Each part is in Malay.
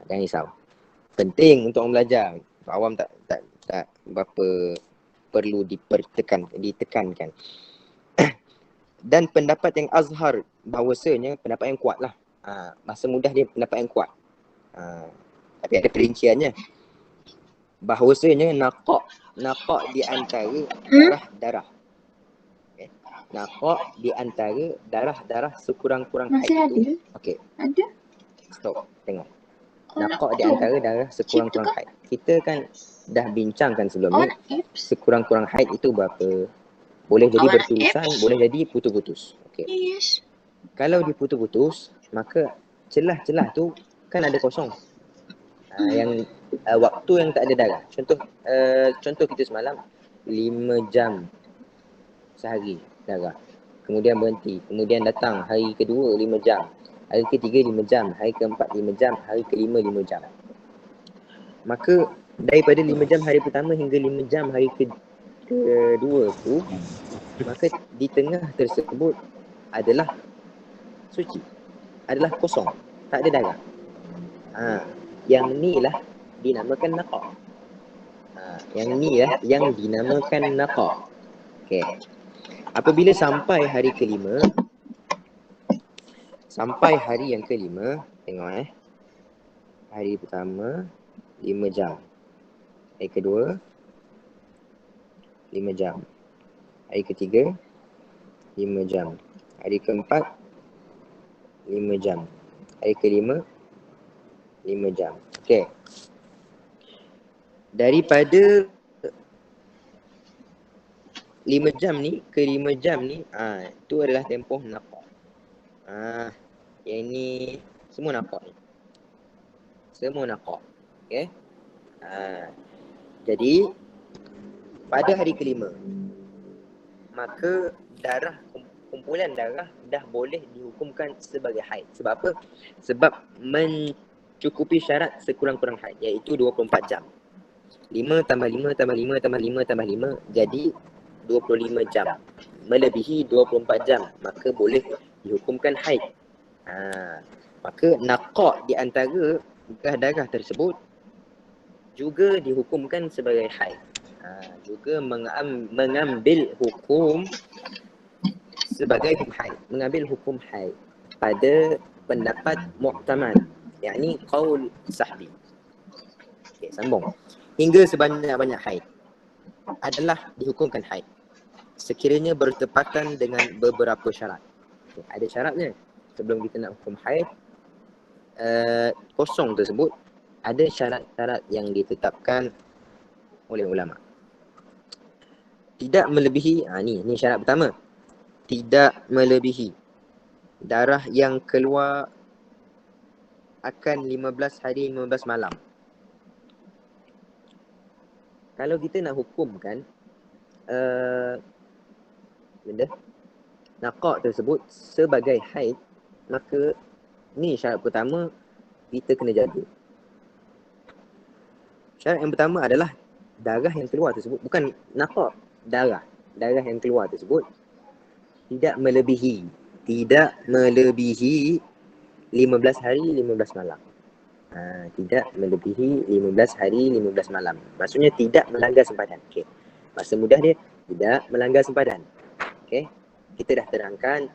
Jangan risau. Penting untuk orang belajar. Untuk awam tak berapa perlu ditekankan. Dan pendapat yang azhar bahawasanya pendapat yang kuat lah. Bahasa mudah dia pendapat yang kuat. Tapi ada perinciannya. Bahawasanya naqaq di antara darah-darah. Okay. Naqaq di antara darah-darah sekurang-kurang haid itu. Okey. Ada? Stop. Tengok. Naqaq di antara darah sekurang-kurang haid. Kita kan dah bincangkan sebelum ni. Sekurang-kurang haid itu berapa? Boleh jadi berterusan, boleh jadi putus-putus. Okey. Yes. Kalau diputus-putus, maka celah-celah tu kan ada kosong. Yang waktu yang tak ada darah. Contoh kita semalam 5 jam sehari darah. Kemudian berhenti. Kemudian datang hari kedua 5 jam. Hari ketiga 5 jam. Hari keempat 5 jam. Hari kelima 5 jam. Maka daripada 5 jam hari pertama hingga 5 jam hari kedua tu, maka di tengah tersebut adalah suci. Adalah kosong. Tak ada darah. Yang ni lah dinamakan naqaq. Yang ni lah yang dinamakan naqaq. Okey. Apabila sampai hari kelima, sampai hari yang kelima, tengok hari pertama 5 jam. Hari kedua 5 jam. Hari ketiga 5 jam. Hari keempat 5 jam. Hari kelima 5 jam. Okey. Daripada 5 jam ni ke 5 jam ni, itu adalah tempoh naqaq. Yang ni semua naqaq ni. Semua naqaq. Okey. Jadi pada hari kelima, maka kumpulan darah dah boleh dihukumkan sebagai haid. Sebab apa? Sebab mencukupi syarat sekurang-kurang haid, iaitu 24 jam. 5 tambah 5 tambah 5 tambah 5 tambah 5 jadi 25 jam. Melebihi 24 jam, maka boleh dihukumkan haid. Maka naqaq di antara darah tersebut juga dihukumkan sebagai haid. Juga mengambil hukum sebagai haid, mengambil hukum haid pada pendapat mu'tamad, yakni qaul sahbi. Okey, sambung. Hingga sebanyak-banyak haid adalah dihukumkan haid sekiranya bertepatan dengan beberapa syarat. Okay, ada syaratnya. Sebelum kita nak hukum haid, kosong tersebut ada syarat-syarat yang ditetapkan oleh ulama. Tidak melebihi, ni syarat pertama. Tidak melebihi darah yang keluar akan 15 hari 15 malam. Kalau kita nak hukumkan benda naqaq tersebut sebagai haid, maka ni syarat pertama kita kena jaga. Syarat yang pertama adalah darah yang keluar tersebut, bukan naqaq, darah yang keluar tersebut tidak melebihi 15 hari 15 malam. Tidak melebihi 15 hari 15 malam. Maksudnya tidak melanggar sempadan. Okey. Bahasa mudah dia tidak melanggar sempadan. Okey. Kita dah terangkan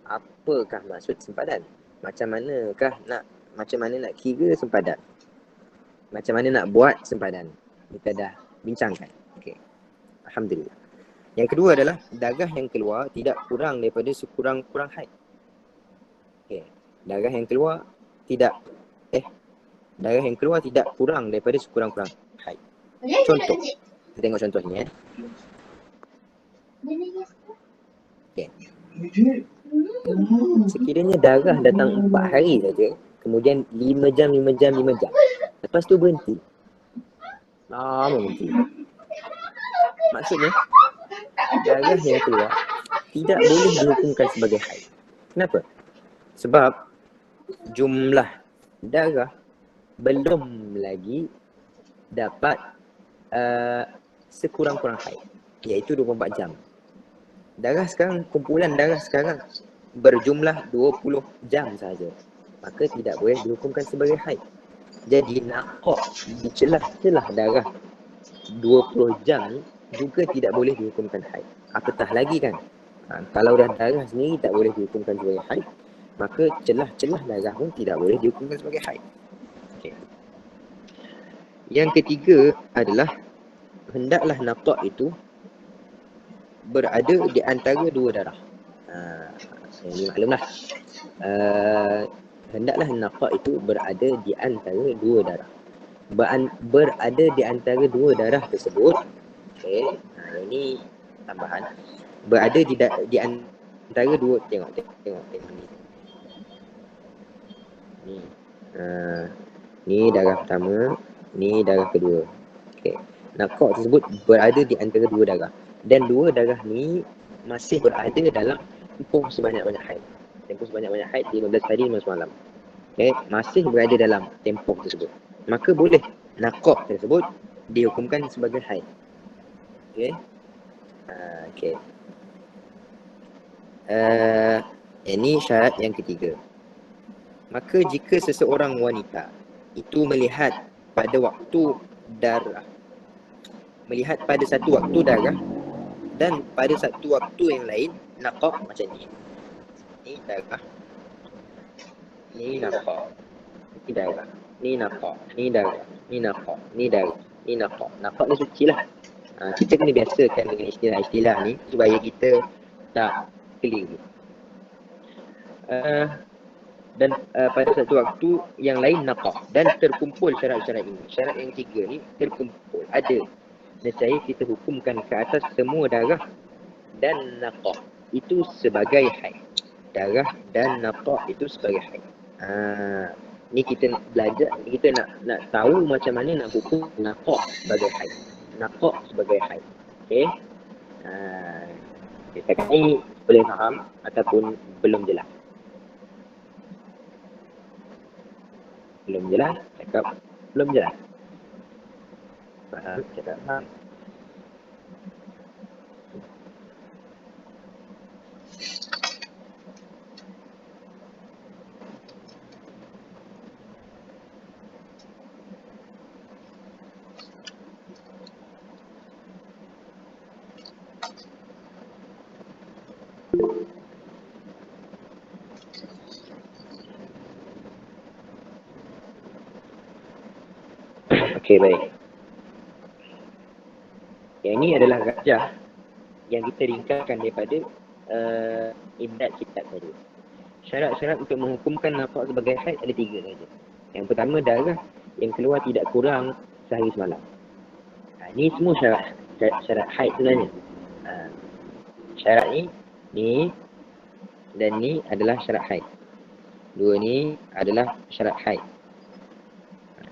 apakah maksud sempadan. Macam mana nak kira sempadan. Macam mana nak buat sempadan. Kita dah bincangkan. Okey. Alhamdulillah. Yang kedua adalah darah yang keluar tidak kurang daripada sekurang-kurang haid. Okey. Darah yang keluar tidak kurang daripada sekurang-kurang haid. Contoh. Kita tengok contoh ni Okey. Sekiranya darah datang 4 hari saja, kemudian 5 jam. Lepas tu berhenti. Lama berhenti. Maksudnya darah yang keluar tidak boleh dihukumkan sebagai haid. Kenapa? Sebab jumlah darah belum lagi dapat sekurang-kurang haid, iaitu 24 jam. Kumpulan darah sekarang berjumlah 20 jam sahaja. Maka tidak boleh dihukumkan sebagai haid. Jadi nakok di celah-celah darah 20 jam ni juga tidak boleh dihukumkan haid. Apatah lagi kan, kalau dah darah sendiri tak boleh dihukumkan sebagai haid, maka celah-celah darah pun tidak boleh dihukumkan sebagai haid. Okay. Yang ketiga adalah hendaklah nakok itu berada di antara dua darah. Ini maklumlah. Hendaklah nakok itu berada di antara dua darah. Berada di antara dua darah tersebut. Okay. Ini tambahan. Berada di antara dua. Tengok ni. Ni darah pertama, ni darah kedua. Okay. Nakok tersebut berada di antara dua darah. Dan dua darah ni masih berada dalam tempoh sebanyak-banyak haid. Tempoh sebanyak-banyak haid 15 hari 15 malam. Okay. Masih berada dalam tempoh tersebut. Maka boleh nakok tersebut dihukumkan sebagai haid. Okay. Okay. Ini syarat yang ketiga. Maka jika seseorang wanita itu melihat pada waktu darah, melihat pada satu waktu darah dan pada satu waktu yang lain nakok macam ni. Ni darah, ni nakok, ni darah, ni nakok, ni darah, ni nakok, ni darah, ni nakok. Nakok ni suci lah. Kita kena biasakan dengan istilah-istilah ni supaya kita tak keliru. Dan pada satu waktu yang lain nakok dan terkumpul syarat-syarat ini. Syarat yang tiga ni terkumpul, ada. Nescaya kita hukumkan ke atas semua darah dan nakok itu sebagai haid. Darah dan nakok itu sebagai haid. Ni kita belajar, kita nak tahu macam mana nak hukum nakok sebagai haid. Nakok sebagai haid. Okey. Setakat ni boleh faham ataupun belum jelas? Belum jelas? Cakap belum jelas? Faham? Cakap faham? Okey, baik. Yang ini adalah rajah yang kita ringkaskan daripada imdad kitab tadi. Syarat-syarat untuk menghukumkan nakok sebagai haid ada tiga saja. Yang pertama, darah yang keluar tidak kurang sehari semalam. Ini semua syarat haid sebenarnya. Syarat ni dan ni adalah syarat haid. Dua ni adalah syarat haid.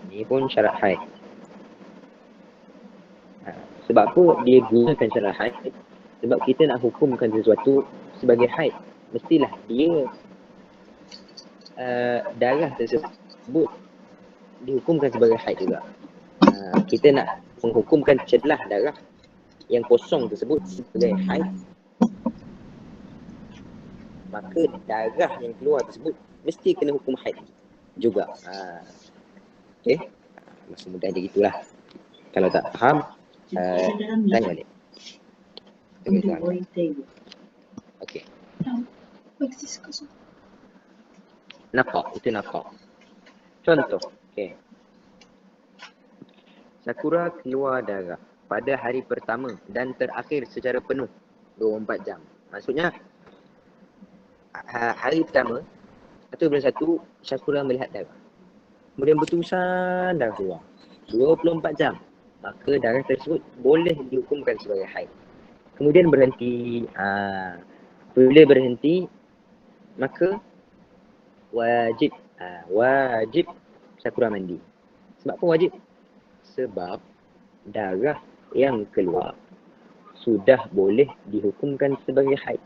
Ni pun syarat haid. Sebab apa dia gunakan syarat haid? Sebab kita nak hukumkan sesuatu sebagai haid, mestilah dia darah tersebut dihukumkan sebagai haid juga. Kita nak menghukumkan celah darah yang kosong tersebut sebagai haid, maka darah yang keluar tersebut mesti kena hukum haid juga. Okey, masih mudah dia gitulah. Kalau tak faham, tanya balik. Okey. Nakok, itu nakok. Contoh, okey. Sakura keluar darah pada hari pertama dan terakhir secara penuh 24 jam. Maksudnya hari pertama atau bulan 1 Sakura melihat darah. Kemudian berterusan darah keluar 24 jam. Maka darah tersebut boleh dihukumkan sebagai haid. Kemudian berhenti. Bila berhenti, maka wajib Sakura mandi. Sebab apa wajib? Sebab darah yang keluar sudah boleh dihukumkan sebagai haid.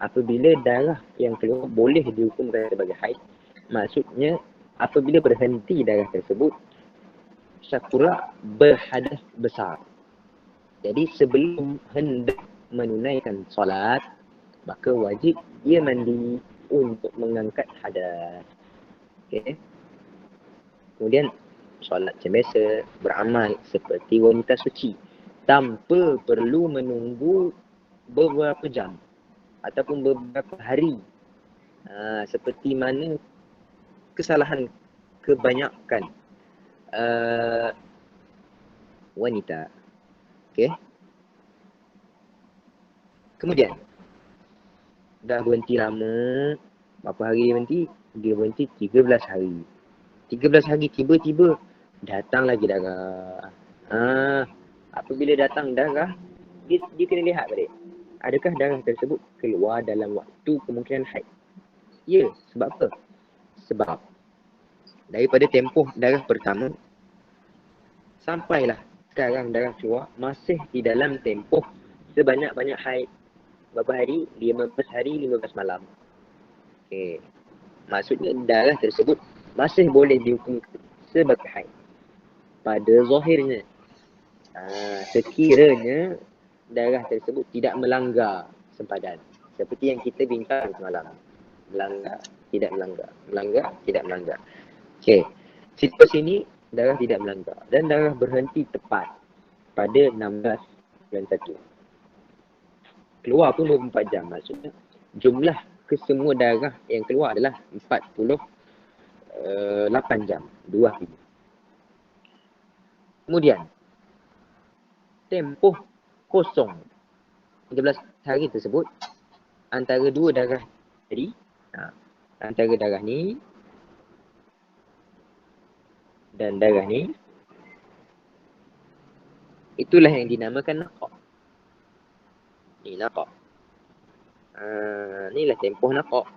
Apabila darah yang keluar boleh dihukumkan sebagai haid, maksudnya apabila berhenti darah tersebut, Sakura berhadas besar. Jadi sebelum hendak menunaikan solat, maka wajib dia mandi untuk mengangkat hadas. Okey. Kemudian solat macam biasa, beramal seperti wanita suci tanpa perlu menunggu beberapa jam ataupun beberapa hari. Seperti mana kesalahan kebanyakan wanita. Okey. Kemudian dah berhenti lama, berapa hari dia berhenti? Dia berhenti 13 hari. 13 hari tiba-tiba datang lagi darah. Apabila datang darah, dia kena lihat balik. Adakah darah tersebut keluar dalam waktu kemungkinan haid? Ya, sebab apa? Sebab daripada tempoh darah pertama sampailah sekarang darah keluar masih di dalam tempoh sebanyak-banyak haid. Berapa hari? 15 hari, 15 malam. Okey. Maksudnya darah tersebut masih boleh dihukum sebagai haid. Pada zahirnya. Sekiranya darah tersebut tidak melanggar sempadan. Seperti yang kita bincang semalam. Melanggar, tidak melanggar. Melanggar, tidak melanggar. Okey. Situasi ini darah tidak melanggar. Dan darah berhenti tepat pada 16.1. Keluar pun 24 jam. Maksudnya jumlah kesemua darah yang keluar adalah 48 jam. 2 hari. Kemudian, tempoh kosong 13 hari tersebut antara dua darah tadi, antara darah ni dan darah ni, itulah yang dinamakan naqah. Ni naqah. Inilah tempoh naqah.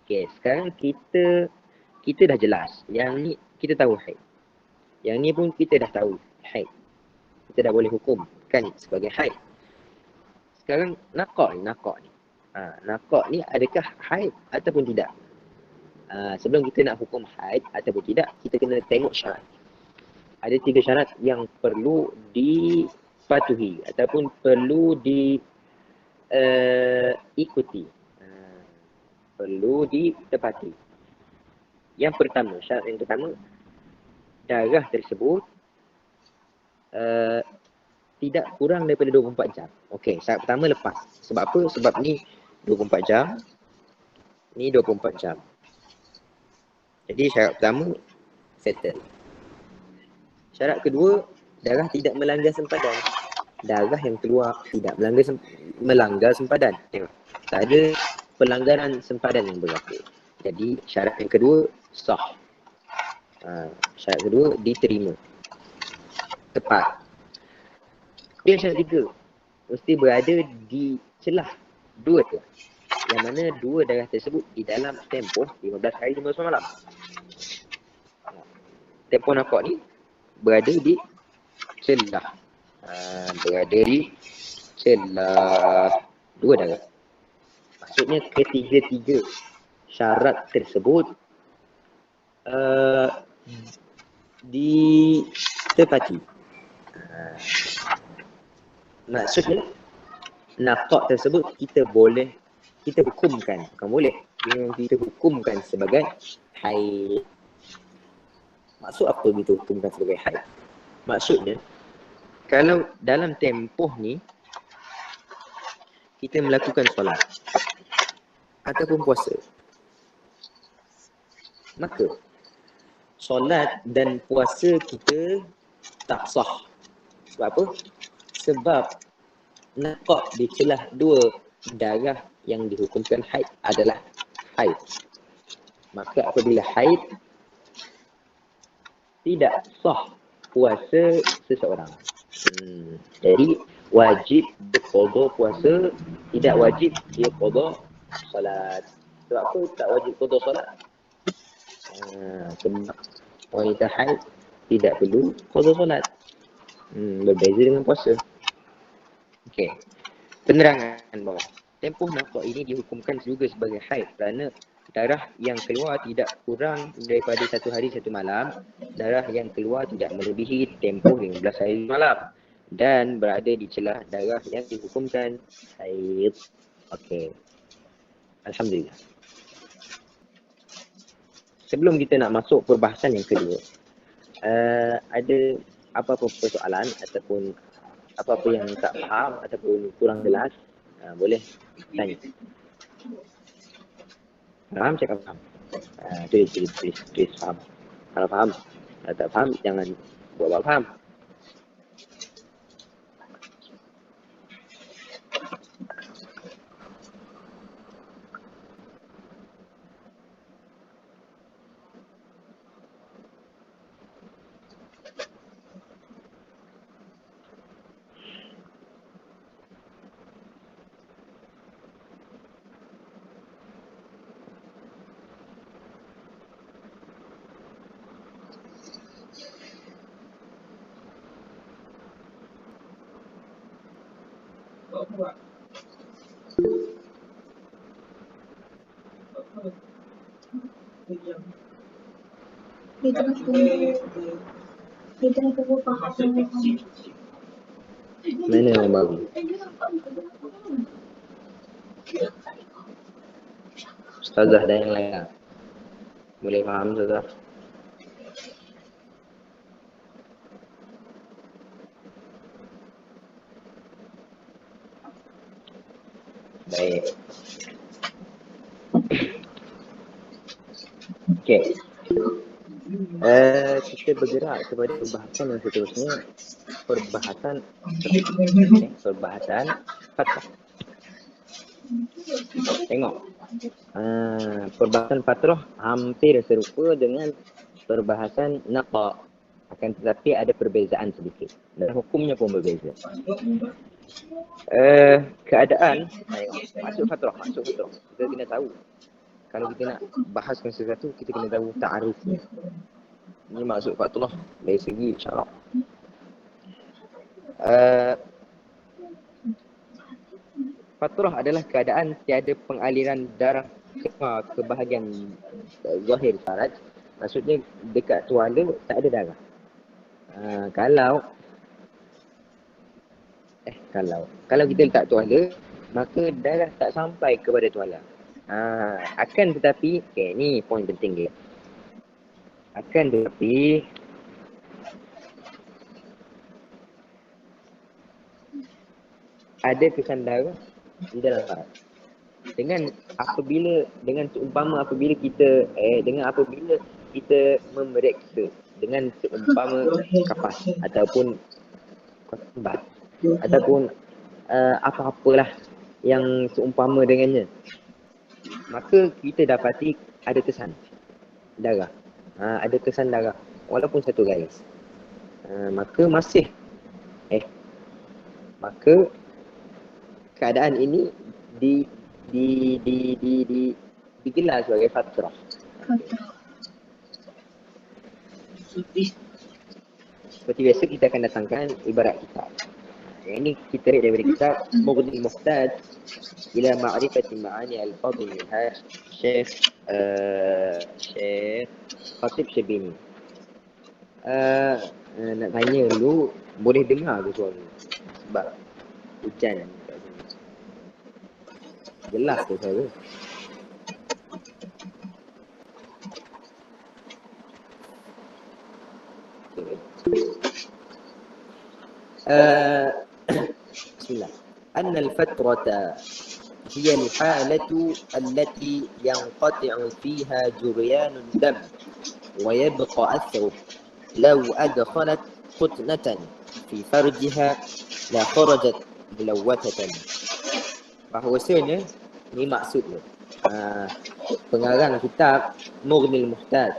Okey, sekarang kita dah jelas. Yang ni kita tahu haid. Yang ni pun kita dah tahu haid. Kita dah boleh hukum kan sebagai haid. Sekarang naqah ni. Naqah ni adakah haid ataupun tidak? Sebelum kita nak hukum haid ataupun tidak, kita kena tengok syarat. Ada 3 syarat yang perlu dipatuhi ataupun perlu diikuti. Perlu ditepati. Yang pertama, syarat yang pertama, darah tersebut tidak kurang daripada 24 jam. Okey, syarat pertama lepas. Sebab apa? Sebab ni 24 jam. Ni 24 jam. Jadi syarat pertama settle. Syarat kedua, darah tidak melanggar sempadan. Darah yang keluar tidak melanggar sempadan. Tengok. Tak ada pelanggaran sempadan yang berlaku. Jadi syarat yang kedua sah. Syarat kedua diterima. Tepat. Kemudian syarat tiga, mesti berada di celah dua tu. Yang mana dua darah tersebut di dalam tempoh 15 hari 15 malam. Tempoh naqah ni berada di celah. Berada di celah dua darah. Maksudnya ketiga-tiga syarat tersebut ditepati. Maksudnya naqah tersebut kita hukumkan, bukan boleh, kita hukumkan sebagai haid. Maksud apa kita hukumkan sebagai haid? Maksudnya kalau dalam tempoh ni kita melakukan solat ataupun puasa, maka solat dan puasa kita tak sah. Sebab apa? Sebab naqah di celah dua darah yang dihukumkan haid adalah haid. Maka apabila haid, tidak sah puasa seseorang. Jadi wajib berqada puasa, tidak wajib dia qada solat. Sebab apa tak wajib qada solat? Sebab wanita haid tidak perlu qada solat. Berbeza dengan puasa. Okey. Penerangan bawah. Tempoh naqah ini dihukumkan juga sebagai haid kerana darah yang keluar tidak kurang daripada 1 hari 1 malam. Darah yang keluar tidak melebihi tempoh 15 hari malam. Dan berada di celah darah yang dihukumkan haid. Okey. Alhamdulillah. sebelum kita nak masuk perbahasan yang kedua, ada apa-apa persoalan ataupun apa-apa yang tak faham ataupun kurang jelas, boleh tanya. Faham, cakap faham. Tulis faham. Kalau faham, kalau tak faham jangan buat faham. Mana yang baru? Ustazah dan yang lain. Boleh faham Ustazah? Baik. Okey. Kita bergerak kepada perbahasan yang seterusnya. Perbahasan fatrah. Tengok. Perbahasan fatrah hampir serupa dengan perbahasan naqa. Akan tetapi ada perbezaan sedikit. Dan hukumnya pun berbeza. Keadaan masuk fatrah. Kita kena tahu. Kalau kita nak bahaskan sesuatu, kita kena tahu ta'arifnya. Ini maksud fatrah dari segi syarak. Fatrah adalah keadaan tiada pengaliran darah ke bahagian zahir faraj. Maksudnya dekat tuala tak ada darah. Kalau kita letak tuala, maka darah tak sampai kepada tuala. Akan tetapi, ni poin penting dia. Akan tetapi ada kesan darah di dalam faraj. Dengan seumpama apabila kita memeriksa dengan seumpama kapas ataupun kotak ataupun apa-apalah yang seumpama dengannya, maka kita dapati ada kesan darah. Ada kesan darah walaupun satu garis. Maka keadaan ini digelar sebagai fatrah. Seperti biasa kita akan datangkan ibarat kitab. Yang ini kita lihat daripada kitab Mughnil Muhtaj ila Ma'rifati Ma'ani Al-Fadl Minhaj Syekh Khatib Syarbini. Nak tanya dulu, boleh dengar ke suara? Sebab hujan kat sini. Jelas ke suara? Bismillah. Anna al-fatrata hiya al-halatu allati yanqati'u fiha juryanun dam wa yabqa athru law adkhalat qutnatan fi farjiha la kharajat mulawwatatan. Bahawasanya ni maksudnya pengarang kitab Mughnil Muhtaj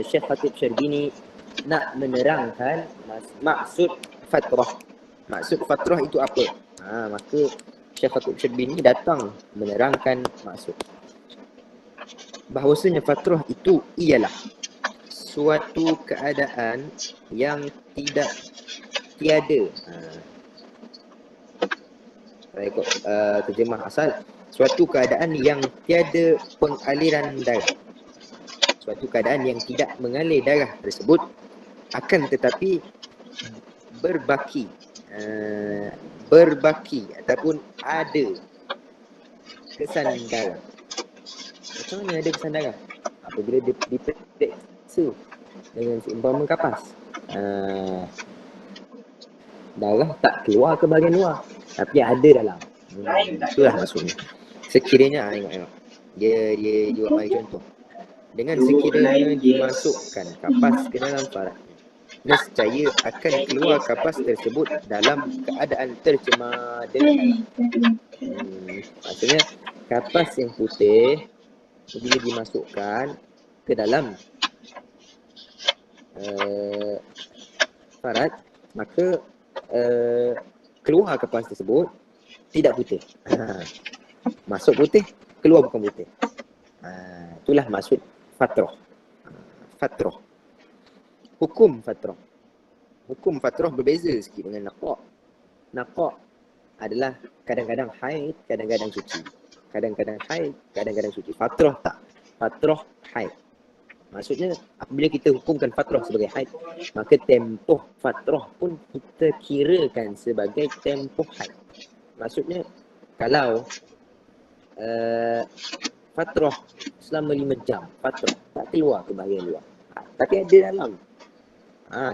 Syekh Khatib Syarbini nak menerangkan maksud fatrah. Maksud fatrah itu apa? Maka Syekh Khatib Syarbini datang menerangkan maksud. Bahawasanya fatrah itu ialah suatu keadaan yang tiada. Saya ikut terjemah asal. Suatu keadaan yang tiada pengaliran darah. Suatu keadaan yang tidak mengalir darah tersebut, akan tetapi berbaki ataupun ada kesan darah. Macam mana ada kesan darah? apabila diperiksa dengan seumpama kapas. Darah tak keluar ke bahagian luar, tapi ada dalam. Itulah maksudnya. Sekiranya, tengok. Dia buat bagi contoh. Dengan sekiranya dimasukkan kapas ke dalam farat, nescaya akan keluar kapas tersebut dalam keadaan tercemar dengan darah. Maksudnya, kapas yang putih bila dimasukkan ke dalam farat, maka keluar kapas tersebut tidak putih. Masuk putih, keluar bukan putih. Itulah maksud fatrah. Fatrah. Hukum fatrah. Hukum fatrah berbeza sikit dengan naqaq. Naqaq adalah kadang-kadang haid, kadang-kadang suci. Kadang-kadang haid, kadang-kadang suci. Fatrah tak. Fatrah haid. Maksudnya apabila kita hukumkan fatrah sebagai haid, maka tempoh fatrah pun kita kirakan sebagai tempoh haid. Maksudnya kalau fatrah selama 5 jam, fatrah tak keluar ke bahagian luar, tapi ada dalam,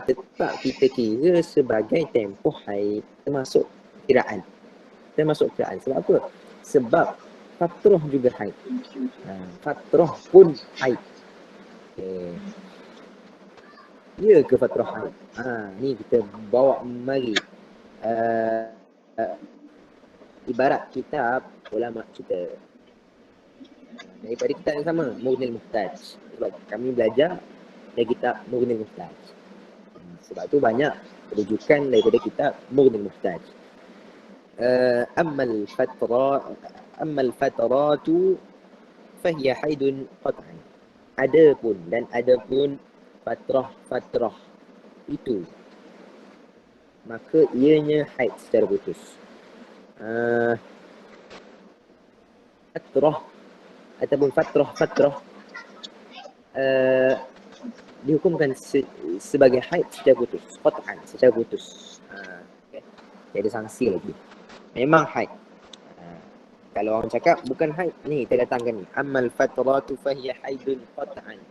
tetap kita kira sebagai tempoh haid, termasuk kiraan. Sebab apa? Sebab fatrah juga haid. Fatrah pun haid. Ya ke fatrah haid? Ni kita bawa mari ibarat kitab ulama kita. Daripada kitab yang sama, Mughnil Muhtaj. Sebab kami belajar dari kitab Mughnil Muhtaj. Sebab tu banyak rujukan daripada kitab Mughnil Muhtaj. Ammal fatratu fahiya haidun qat'an. Adapun fatrah itu, maka ianya haid secara putus. Fatrah ataupun fatrah dihukumkan sebagai haid secara putus, qat'an, secara putus. Okay. Ada sanksi lagi. Memang haid. Kalau orang cakap bukan haid, ni kita datangkan ni. Ammal fatratu fahiya haidun qat'an.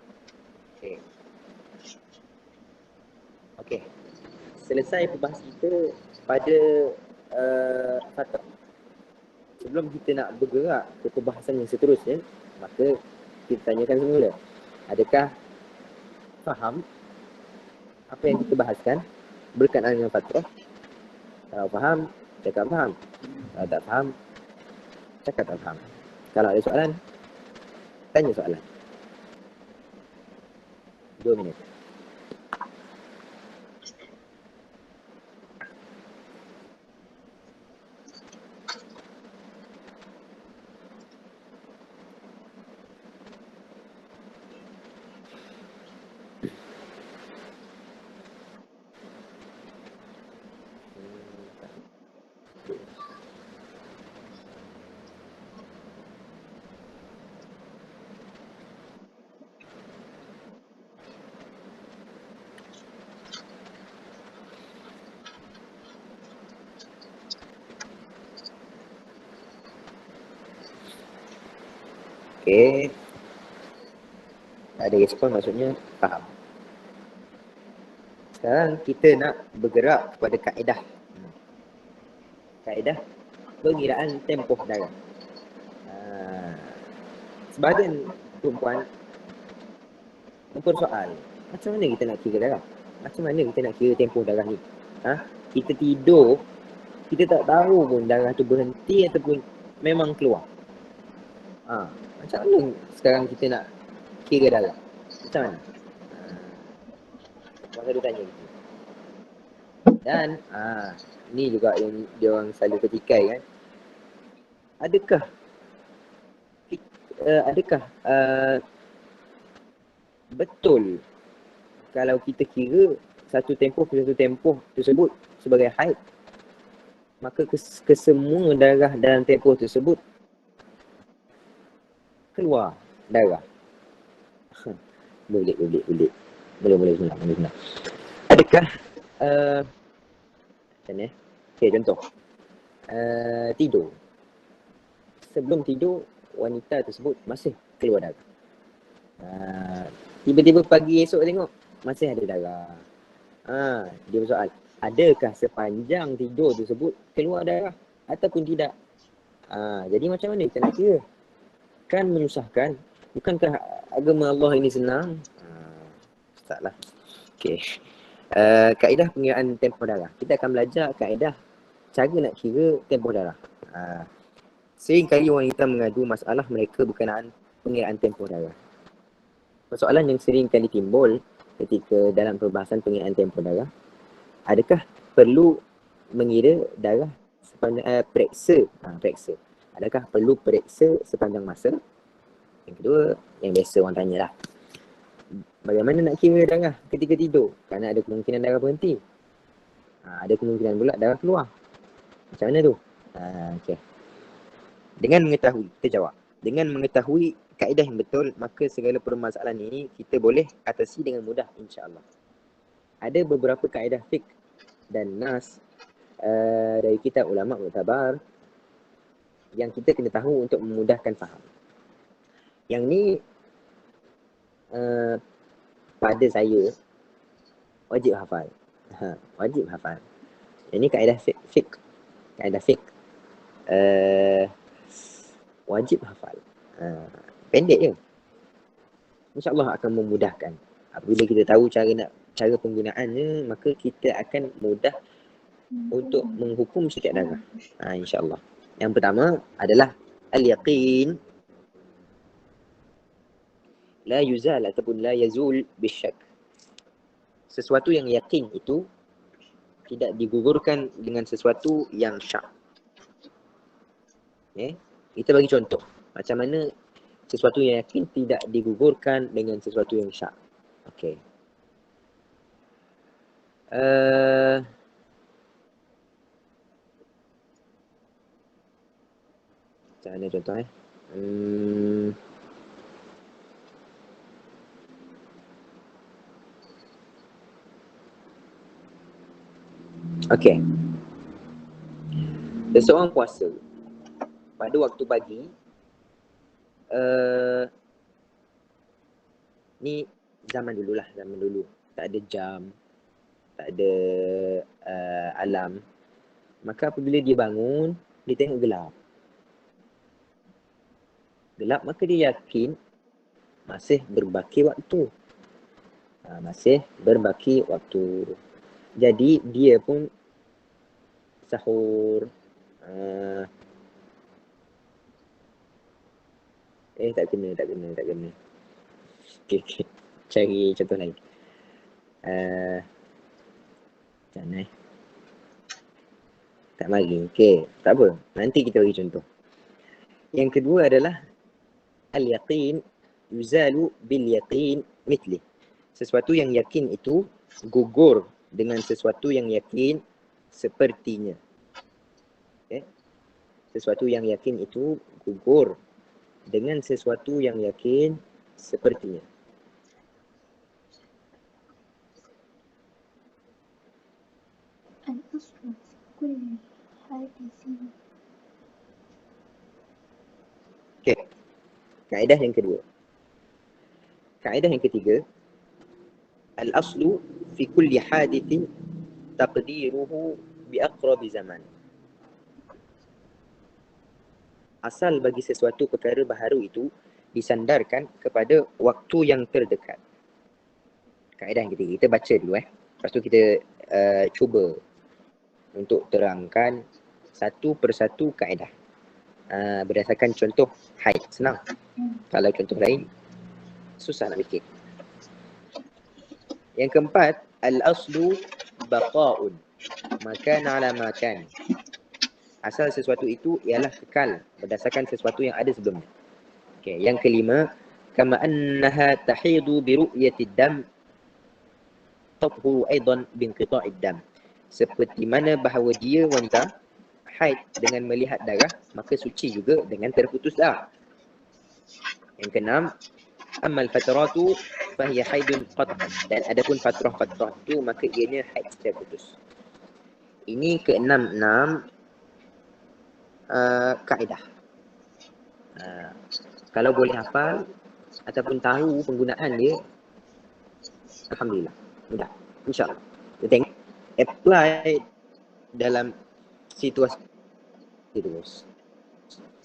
Okey. Selesai perbahasan kita pada fatrah. Sebelum kita nak bergerak ke perbahasan yang seterusnya, maka kita tanyakan semula, adakah faham apa yang kita bahaskan berkaitan dengan fatrah? Kalau faham, cakap faham. Kalau tak faham, cakap tak faham. Kalau ada soalan, tanya soalan. 2 minit. Okey. Tak ada respon, maksudnya faham. Sekarang kita nak bergerak kepada kaedah. Kaedah pengiraan tempoh darah. Sebahagian perempuan mempersoal, macam mana kita nak kira darah? Macam mana kita nak kira tempoh darah ni? Kita tidur, kita tak tahu pun darah tu berhenti ataupun memang keluar. Macam mana sekarang kita nak kira darah? Macam mana? Puan selalu tanya gitu. Dan ni juga yang dia orang selalu ketikai kan. Adakah betul kalau kita kira satu tempoh tersebut sebagai haid, maka kesemua darah dalam tempoh tersebut keluar darah? Boleh. Bismillah. Adakah macam ni? Okay, contoh. Tidur. Sebelum tidur, wanita tersebut masih keluar darah. Tiba-tiba pagi esok tengok masih ada darah. Dia bersoal, adakah sepanjang tidur tersebut keluar darah ataupun tidak? Jadi macam mana kita nak kira? Kan menyusahkan. Bukankah agama Allah ini senang? Taklah. Okey. Kaedah pengiraan tempoh darah. Kita akan belajar kaedah cara nak kira tempoh darah. Sering kali wanita mengadu masalah mereka berkenaan pengiraan tempoh darah. Persoalan yang sering kali timbul ketika dalam perbahasan pengiraan tempoh darah, adakah perlu mengira darah sepanjang periksa. Adakah perlu periksa sepanjang masa? Yang kedua, yang biasa orang tanya lah. Bagaimana nak kira darah ketika tidur? Kerana ada kemungkinan darah berhenti. Ada kemungkinan pula darah keluar. Macam mana tu? Okay. Dengan mengetahui, kita jawab. Dengan mengetahui kaedah yang betul, maka segala permasalahan ini kita boleh atasi dengan mudah, insya-Allah. Ada beberapa kaedah fiqh dan nas dari kitab ulama muktabar yang kita kena tahu untuk memudahkan faham. Yang ni pada saya wajib hafal. Wajib hafal. Ini kaedah fiqh. Kaedah fiqh. Wajib hafal. Pendek je. InsyaAllah akan memudahkan. Apabila kita tahu cara penggunaannya, maka kita akan mudah untuk menghukum setiap darah. InsyaAllah. Yang pertama adalah al-yaqin la yuzal ataupun la yazul bisyak. Sesuatu yang yakin itu tidak digugurkan dengan sesuatu yang syak. Kita bagi contoh. Macam mana sesuatu yang yakin tidak digugurkan dengan sesuatu yang syak. Okey. Macam mana contoh Okey. Seseorang puasa pada waktu pagi, ni zaman dulu. Tak ada jam, tak ada alam. Maka apabila dia bangun, dia tengok gelap. Maka dia yakin masih berbaki waktu. Jadi dia pun sahur. Tak kena. Okay. Cari contoh lain. Macam mana tak mari. Okay, tak apa. Nanti kita bagi contoh. Yang kedua adalah al-yaqin yuzalu bil yaqin mithli. Sesuatu yang yakin itu gugur dengan sesuatu yang yakin sepertinya. Sesuatu yang yakin itu gugur dengan sesuatu yang yakin sepertinya. Okay. Kaedah yang kedua. Kaedah yang ketiga, al-aslu fi kulli hadithin taqdiruhu bi aqrabi zaman. Asal bagi sesuatu perkara baharu itu disandarkan kepada waktu yang terdekat. Kaedah yang ketiga, kita baca dulu Lepas tu kita cuba untuk terangkan satu persatu kaedah. Berdasarkan contoh haid, senang. Kalau contoh lain susah nak fikir. Yang keempat, al-aslu baqa'un makan ala makan. Asal sesuatu itu ialah kekal berdasarkan sesuatu yang ada sebelumnya. Okay. Yang kelima, kama annaha tahidu bi ru'yatid dam tathuru aidan bi inqita'id dam. Seperti mana bahawa dia wanita haid dengan melihat darah, maka suci juga dengan terputus darah. Yang keenam, amal fatratu fahiya haidun qat'an. Dan adapun fatrah itu maka ianya haid secara putus. Ini keenam kaedah. Kalau boleh hafal, ataupun tahu penggunaan dia, alhamdulillah, mudah. InsyaAllah. Kita tengok apply dalam situasi terus.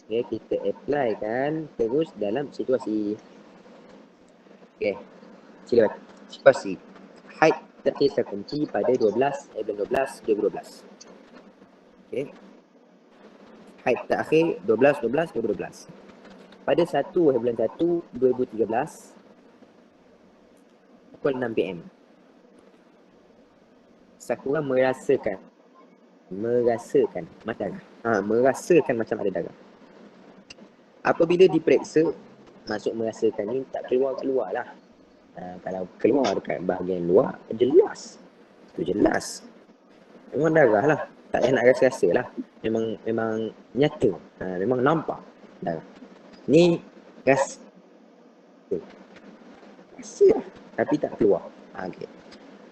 Okay, kita apply kan terus dalam situasi. Okay, sila baca. Situasi. Haid terkisar kunci pada 12 bulan 12 2012. Okay. Haid terakhir 12 2012. Pada 1 bulan 1 2013 pukul 6 PM. Sakura merasakan macam ada darah. Apabila diperiksa, masuk merasakan ni tak keluar lah. Kalau keluar dekat bahagian luar, jelas. Itu jelas. Memang darah lah. Tak payah nak rasa-rasa lah. Memang nyata. Memang nampak darah. Ni rasa lah. Tapi tak keluar. Okay.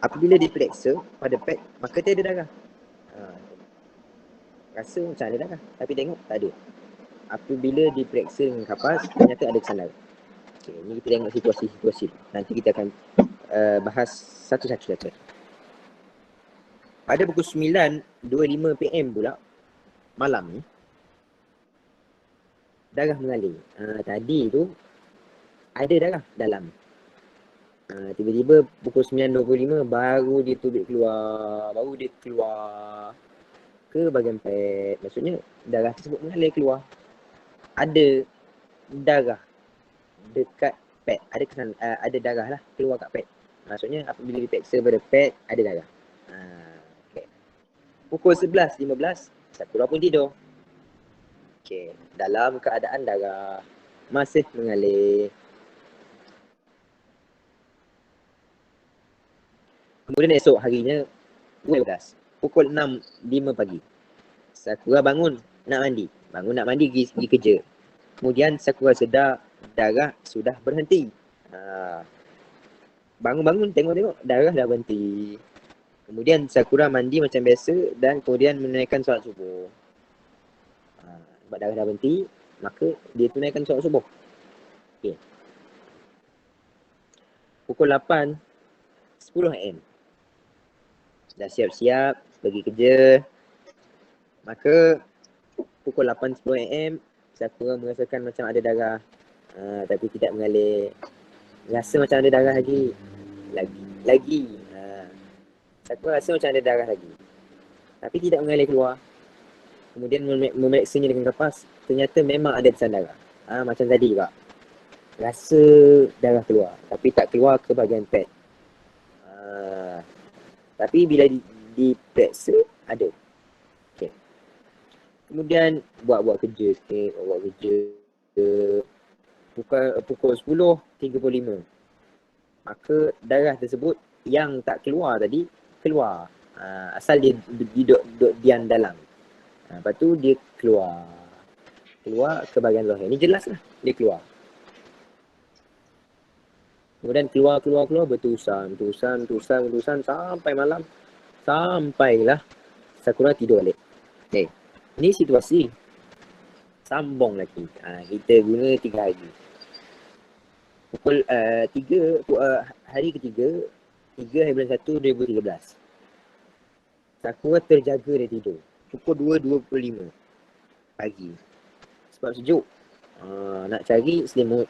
Apabila diperiksa pada pad, maka tiada darah. Rasa macam ada darah. Tapi tengok tak ada. Apabila diperiksa dengan kapas, ternyata ada kesan darah. Okay, ni kita tengok situasi-situasi. Nanti kita akan bahas satu-satu saja. Pada pukul 9.25 PM pula, malam ni, darah mengalir. Tadi tu, ada darah dalam. Tiba-tiba pukul 9.25 baru dia tubik keluar. Baru dia keluar ke bahagian pad. Maksudnya, darah tersebut mengalir keluar. Ada darah dekat pad, ada darah lah keluar kat pad. Maksudnya apabila diperiksa pada pad, ada darah. Okay. Pukul 11.15 Sakura pun tidur. Okay. Dalam keadaan darah masih mengalir. Kemudian esok harinya 12 pukul 6.05 pagi, Sakura bangun nak mandi pergi kerja. Kemudian Sakura sedar darah sudah berhenti. Bangun-bangun tengok darah dah berhenti. Kemudian Sakura mandi macam biasa dan kemudian menunaikan solat subuh. Sebab darah dah berhenti, maka dia tunaikan solat subuh. Okay. Pukul 8.10 AM. Dah siap-siap pergi kerja. Maka pukul 8.10 AM Sakura merasakan macam ada darah, tapi tidak mengalir. Rasa macam ada darah lagi. Sakura rasa macam ada darah lagi, tapi tidak mengalir keluar. Kemudian memeriksanya dengan kapas, ternyata memang ada kesan darah. Macam tadi juga, rasa darah keluar, tapi tak keluar ke bahagian pad. Tapi bila diperiksa, ada. Okay. Kemudian buat kerja sikit, pukul 10.35. Maka darah tersebut yang tak keluar tadi, keluar. Asal dia duduk diam dalam. Lepas tu dia keluar ke bahagian luar. Ini jelas lah, dia keluar. Kemudian keluar berterusan sampai malam. Sampailah Sakura tidur balik. Okay. Ini situasi. Sambung lagi. Kita guna 3 hari. Pukul 3 hari ketiga 3 bulan 1 2013. Sakura terjaga dia tidur. Pukul 2.25 pagi. Sebab sejuk. Nak cari selimut.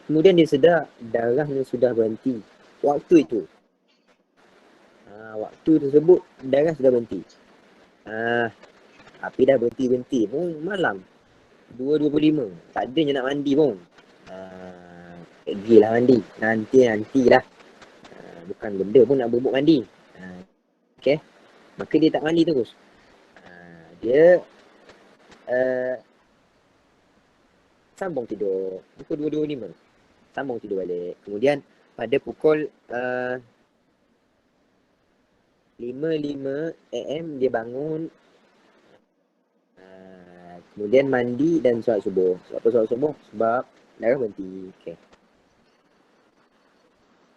Kemudian dia sedar darahnya sudah berhenti. Waktu itu. Waktu tersebut darah sudah berhenti. Tapi dah berhenti pun malam. 2.25. Tak adanya nak mandi pun. Pergilah mandi. Nantilah. Bukan benda pun nak berebut mandi. Okay. Maka dia tak mandi terus. Dia sambung tidur. Pukul 2.25. Sambung tidur balik. Kemudian pada pukul 5.05 AM dia bangun. Kemudian mandi dan solat subuh. Sebab solat subuh? Sebab darah berhenti. Okay.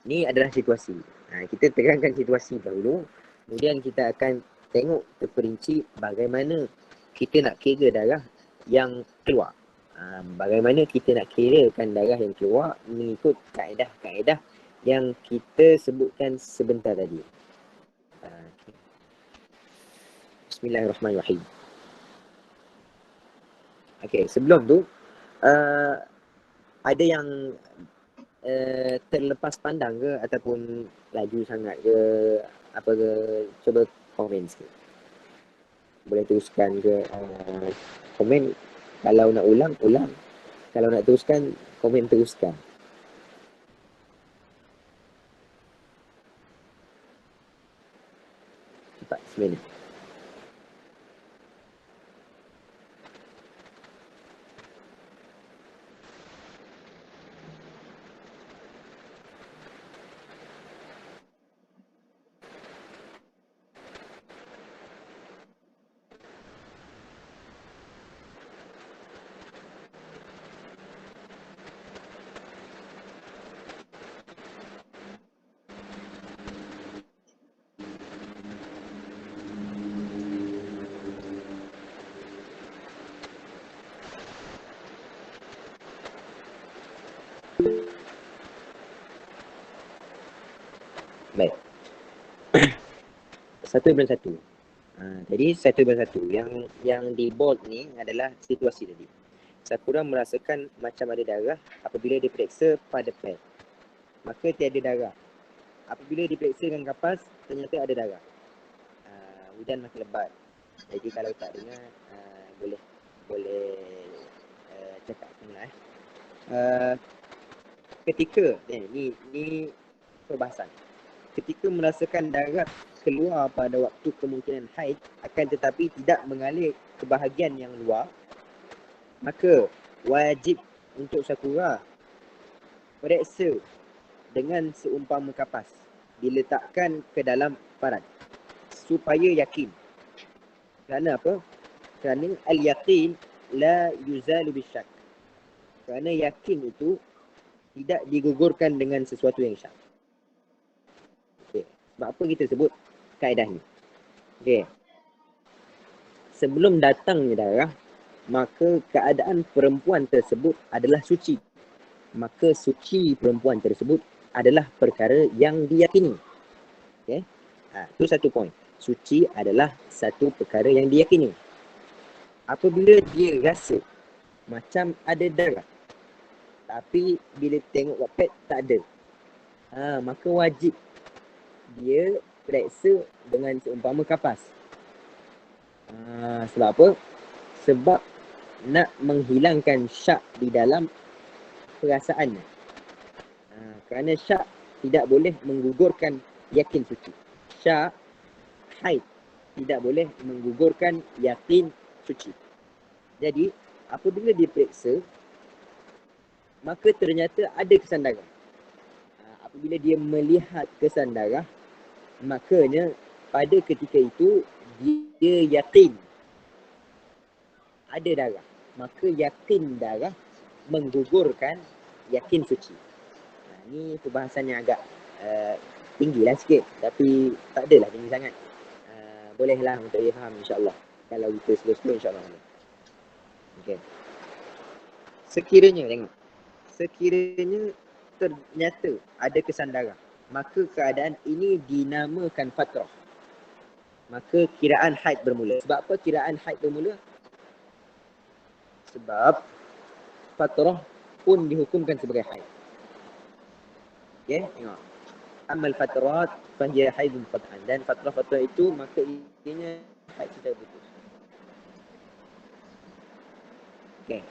Ni adalah situasi. Kita terangkan situasi dahulu. Kemudian kita akan tengok terperinci bagaimana kita nak kira darah yang keluar. Bagaimana kita nak kirakan darah yang keluar mengikut kaedah-kaedah yang kita sebutkan sebentar tadi. Okay. Bismillahirrahmanirrahim. Okay, sebelum tu ada yang terlepas pandang ke ataupun laju sangat ke apa ke, cuba komen sikit. Boleh teruskan ke komen. Kalau nak ulang, kalau nak teruskan, komen teruskan. Cepat, sebenarnya. Baik. 1/1. Jadi 1/1. Yang di bold ni adalah situasi tadi. Sakura merasakan macam ada darah apabila diperiksa pada pad. Maka tiada darah. Apabila diperiksa dengan kapas, ternyata ada darah. Hujan makin lebat. Jadi kalau tak dengar, boleh cakap semula. Ketika ni perbahasan. Ketika merasakan darah keluar pada waktu kemungkinan haid akan tetapi tidak mengalir ke bahagian yang luar, maka wajib untuk Sakura periksa dengan seumpama kapas diletakkan ke dalam parad supaya yakin. Kerana apa? Kerana al-yaqin la yuzalu bisyak. Kerana yakin itu tidak digugurkan dengan sesuatu yang syak. Okay. Sebab apa kita sebut kaedah ni? Okay. Sebelum datangnya darah, maka keadaan perempuan tersebut adalah suci. Maka suci perempuan tersebut adalah perkara yang diyakini. Okay. Itu satu poin. Suci adalah satu perkara yang diyakini. Apabila dia rasa macam ada darah, tapi bila tengok kat pad tak ada, maka wajib dia periksa dengan seumpama kapas. Sebab apa? Sebab nak menghilangkan syak di dalam perasaan. Kerana syak tidak boleh menggugurkan yakin suci. Syak haid tidak boleh menggugurkan yakin suci. Jadi apabila diperiksa, maka ternyata ada kesan darah. Apabila dia melihat kesan darah, makanya pada ketika itu dia yakin ada darah. Maka yakin darah menggugurkan yakin suci. Ni perbahasan yang agak tinggilah sikit, tapi tak adalah tinggi sangat. Bolehlah untuk dia faham insya-Allah. Kalau kita slow-slow insya-Allah. Okey. Sekiranya ternyata ada kesan darah, maka keadaan ini dinamakan fatrah. Maka kiraan haid bermula. Sebab apa kiraan haid bermula? Sebab fatrah pun dihukumkan sebagai haid. Okey, tengok. Amal fatrat fahiya haidun qat'an. Dan fatrah-fatrah itu maka intinya haid sudah putus. Okey.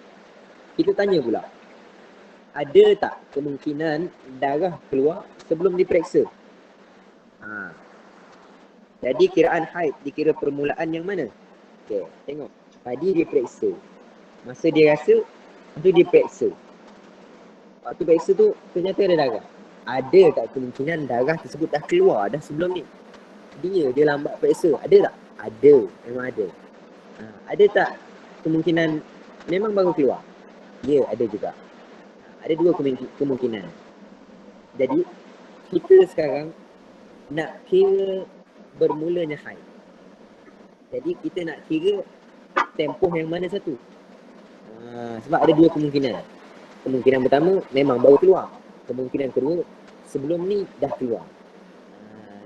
Kita tanya pula, ada tak kemungkinan darah keluar sebelum diperiksa? Jadi kiraan haid dikira permulaan yang mana? Okey, tengok. Tadi dia periksa. Masa dia rasa, tu dia periksa. Waktu periksa tu ternyata ada darah. Ada tak kemungkinan darah tersebut dah keluar dah sebelum ni? Dia lambat periksa. Ada tak? Ada. Memang ada. Ada tak kemungkinan memang baru keluar? Ya, ada juga. Ada dua kemungkinan. Jadi, kita sekarang nak kira bermulanya haid. Jadi, kita nak kira tempoh yang mana satu? Sebab ada dua kemungkinan. Kemungkinan pertama memang baru keluar. Kemungkinan kedua sebelum ni dah keluar.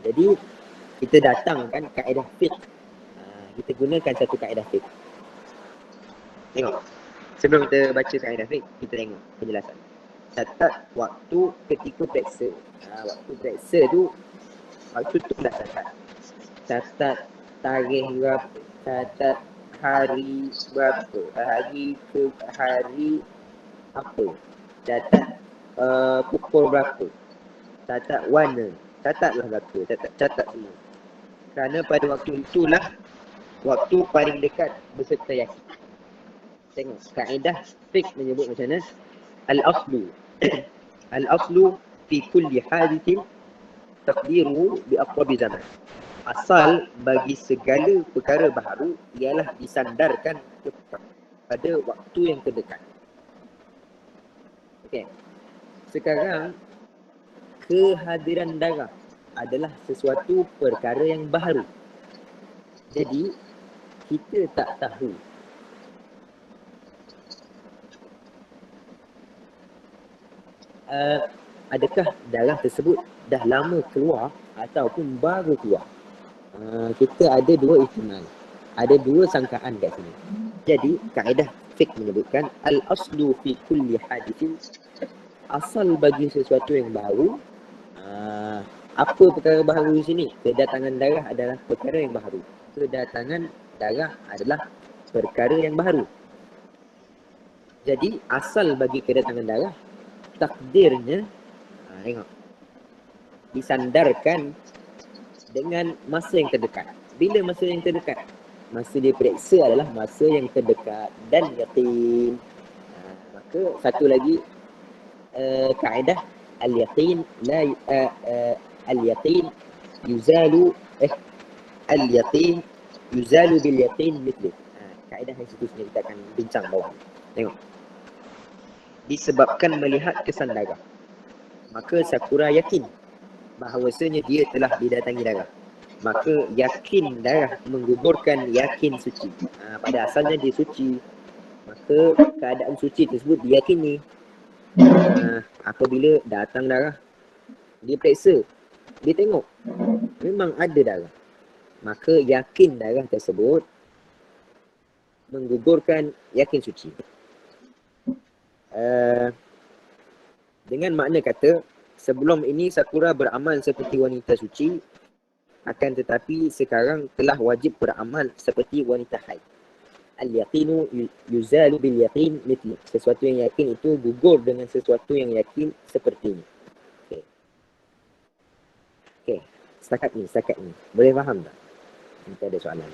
Jadi kita datangkan kaedah fiqh. Kita gunakan satu kaedah fiqh. Tengok. Sebelum kita baca kaedah fiqh, kita tengok penjelasan. Catat waktu ketika periksa. Waktu periksa tu, waktu tu dah catat. Catat tarikh berapa, catat hari berapa, hari ke hari apa, catat pukul berapa, catat warna, catatlah berapa, catat semua. Kerana pada waktu itulah waktu paling dekat berserta yakin. Tengok, kaedah fiqh menyebut macam mana? Al-aslu Al-aslu fi kulli hadithin taqdiru bi aqrabi zaman. Asal bagi segala perkara baharu ialah disandarkan kepada waktu yang terdekat. Okey. Sekarang kehadiran darah adalah sesuatu perkara yang baharu. Jadi kita tak tahu adakah darah tersebut dah lama keluar ataupun baru keluar. Kita ada dua ihtimal. Ada dua sangkaan kat sini. Jadi kaedah fiqh menyebutkan al-aslu fi kulli hadithin, asal bagi sesuatu yang baru. Apa perkara baharu di sini? Kedatangan darah adalah perkara yang baharu. Kedatangan darah adalah perkara yang baharu. Jadi asal bagi kedatangan darah, takdirnya tengok, disandarkan dengan masa yang terdekat. Bila masa yang terdekat? Masa dia periksa adalah masa yang terdekat dan yakin. Maka satu lagi kaedah al-yaqin la al-yaqin yuzalu al-yaqin yuzalu bil yaqin mithlu. Kaedah yang seterusnya kita akan bincang bawah. Tengok. Disebabkan melihat kesan darah, maka Sakura yakin bahawasanya dia telah didatangi darah. Maka yakin darah menggugurkan yakin suci. Pada asalnya dia suci, maka keadaan suci tersebut diyakini. Apabila datang darah, dia periksa, dia tengok memang ada darah, maka yakin darah tersebut menggugurkan yakin suci. Dengan makna kata, sebelum ini Sakura beramal seperti wanita suci, akan tetapi sekarang telah wajib beramal seperti wanita haid. Al-yaqinu yuzalu bil yaqin mithlu. Sesuatu yang yakin itu gugur dengan sesuatu yang yakin sepertinya. Okey. Setakat ni. Boleh faham tak? Kita ada soalan.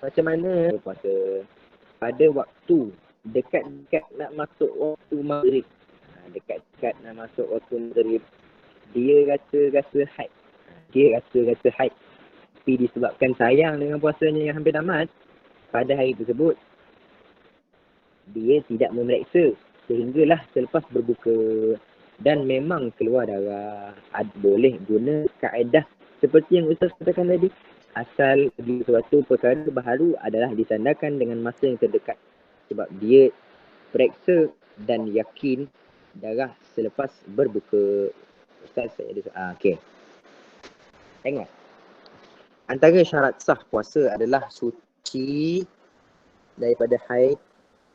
Macam mana puasa pada waktu dekat-dekat nak masuk waktu maghrib, dekat-dekat nak masuk waktu maghrib, dia rasa haid. Dia rasa haid. Tapi disebabkan sayang dengan puasanya yang hampir tamat, pada hari tersebut dia tidak memeriksa sehinggalah selepas berbuka dan memang keluar darah. Boleh guna kaedah seperti yang Ustaz katakan tadi. Asal bagi suatu perkara baharu adalah disandarkan dengan masa yang terdekat. Sebab dia periksa dan yakin darah selepas berbuka. Ustaz, saya ada soalan. Okey. Tengok. Antara syarat sah puasa adalah suci daripada haid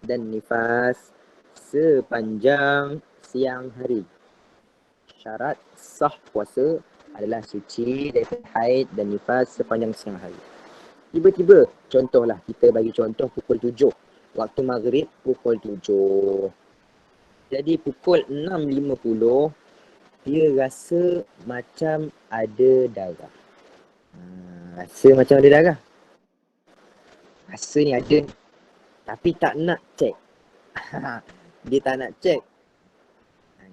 dan nifas sepanjang siang hari. Syarat sah puasa adalah suci daripada haid dan nifas sepanjang siang hari. Tiba-tiba, contohlah, kita bagi contoh pukul 7. Waktu maghrib pukul 7. Jadi pukul 6.50, dia rasa macam ada darah. Rasa macam ada darah. Rasa ni ada, tapi tak nak cek. Dia tak nak cek.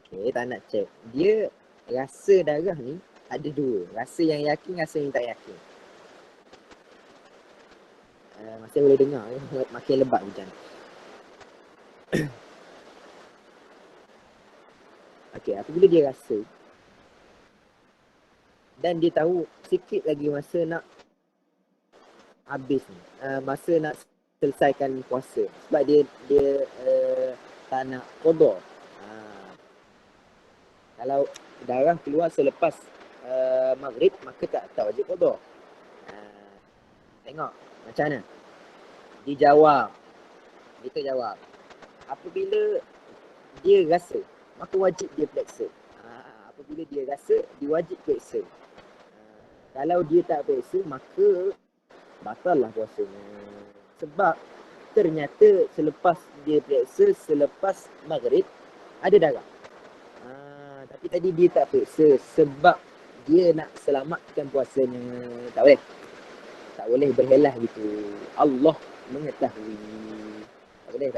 Okay, tak nak check. Dia rasa darah ni ada dua. Rasa yang yakin, rasa yang tak yakin. Masih boleh dengar makin lebat hujan. Okay, apabila dia rasa dan dia tahu sikit lagi masa nak habis ni, masa nak selesaikan puasa, sebab dia tak nak qada. Kalau darah keluar selepas maghrib, maka tak wajib qada. Tengok macam mana dia jawab. Kita jawab apabila dia rasa, maka wajib dia periksa. Apabila dia rasa, dia wajib periksa. Kalau dia tak periksa, maka batal lah puasanya. Sebab ternyata selepas dia periksa, selepas maghrib, ada darah. Tapi tadi dia tak periksa sebab dia nak selamatkan puasanya. Tak boleh. Tak boleh berhelah gitu. Allah mengetahui. Tak boleh.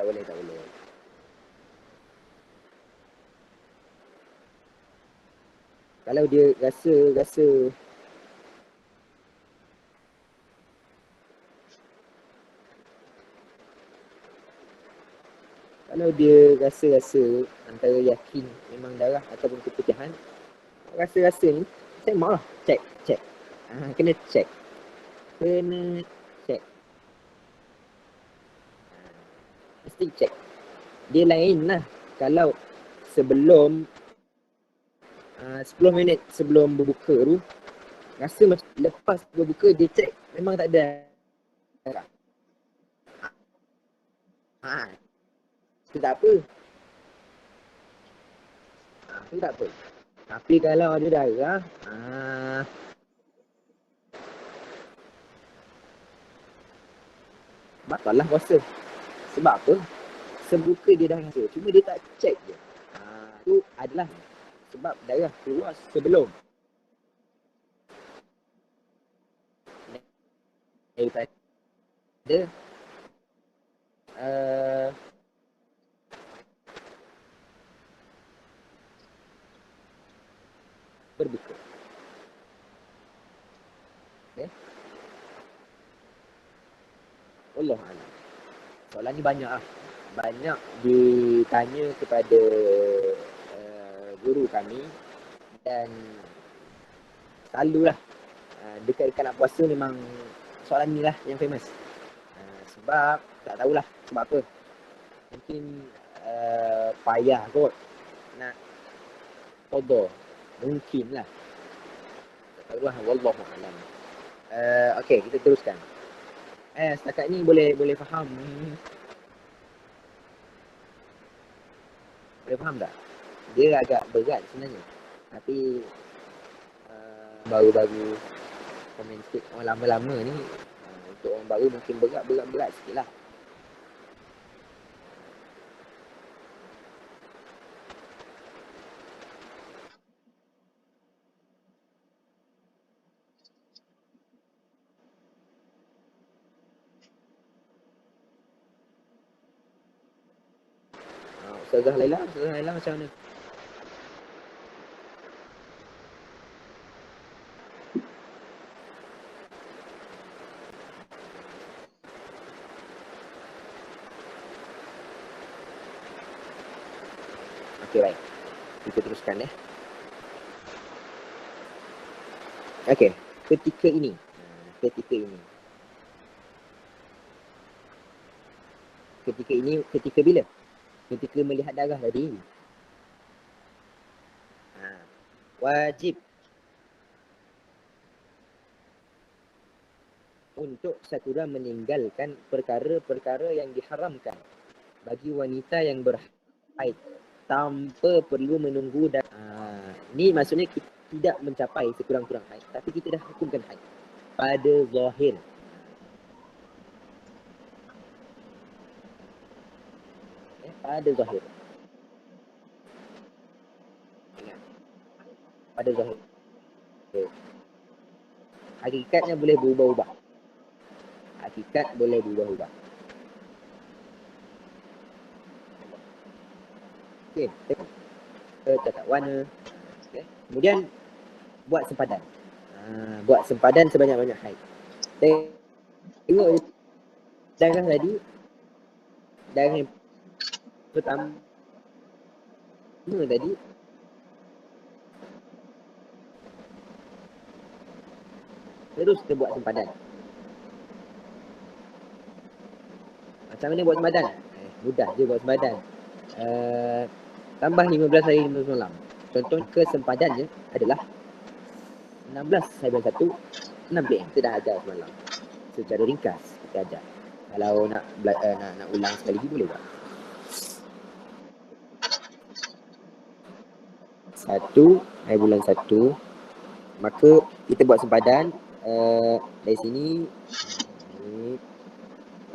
Kalau dia rasa kalau dia rasa antara yakin memang darah ataupun keputihan, rasa ni saya malah check. Kena check. Mesti check. Dia lain lah kalau sebelum 10 minit sebelum berbuka tu, rasa macam lepas berbuka dia check memang tak ada darah. Itu tak apa. Tapi kalau ada darah, batal lah puasa. Sebab apa? Sebuka dia dah rasa, cuma dia tak check je. Itu adalah sebab darah keluar sebelum daripada berbuka. Okay. Allah alam. Soalan ni banyak lah. Banyak ditanya kepada guru kami dan selalulah dekat nak puasa memang soalan ni lah yang famous. Sebab tak tahulah sebab apa. Mungkin payah kot nak qada. Mungkin lah. Tak tahulah, wallahu alam. Okay, kita teruskan. Setakat ni boleh faham. Boleh faham tak? Dia agak berat sebenarnya. Tapi baru-baru komen sikit. Orang lama-lama ni untuk orang baru mungkin berat sikit lah. Ustazah Laila macam mana? Okey, baik. Kita teruskan ya. Okey, ketika ini. Ketika bila? Ketika melihat darah tadi. Wajib untuk syakura meninggalkan perkara-perkara yang diharamkan bagi wanita yang berhaid tanpa perlu menunggu ni maksudnya kita tidak mencapai sekurang-kurang haid, tapi kita dah hukumkan haid pada zahir. Pada zahir. Ingat. Pada zahir. Hakikatnya boleh berubah-ubah. Okey, catat warna. Okay. Kemudian buat sempadan. Buat sempadan sebanyak-banyak haid. Tengok darah tadi, darah yang pertama tadi terus kita buat sempadan. Macam mana buat sempadan? Mudah je buat sempadan. Tambah 15 hari 15 malam. Contoh kesempadannya adalah 16 hari bulan 1, 6 PM. Kita dah ajar semalam. Secara ringkas kita ajar. Kalau nak ulang sekali lagi boleh tak? 1 hari bulan 1, maka kita buat sempadan dari sini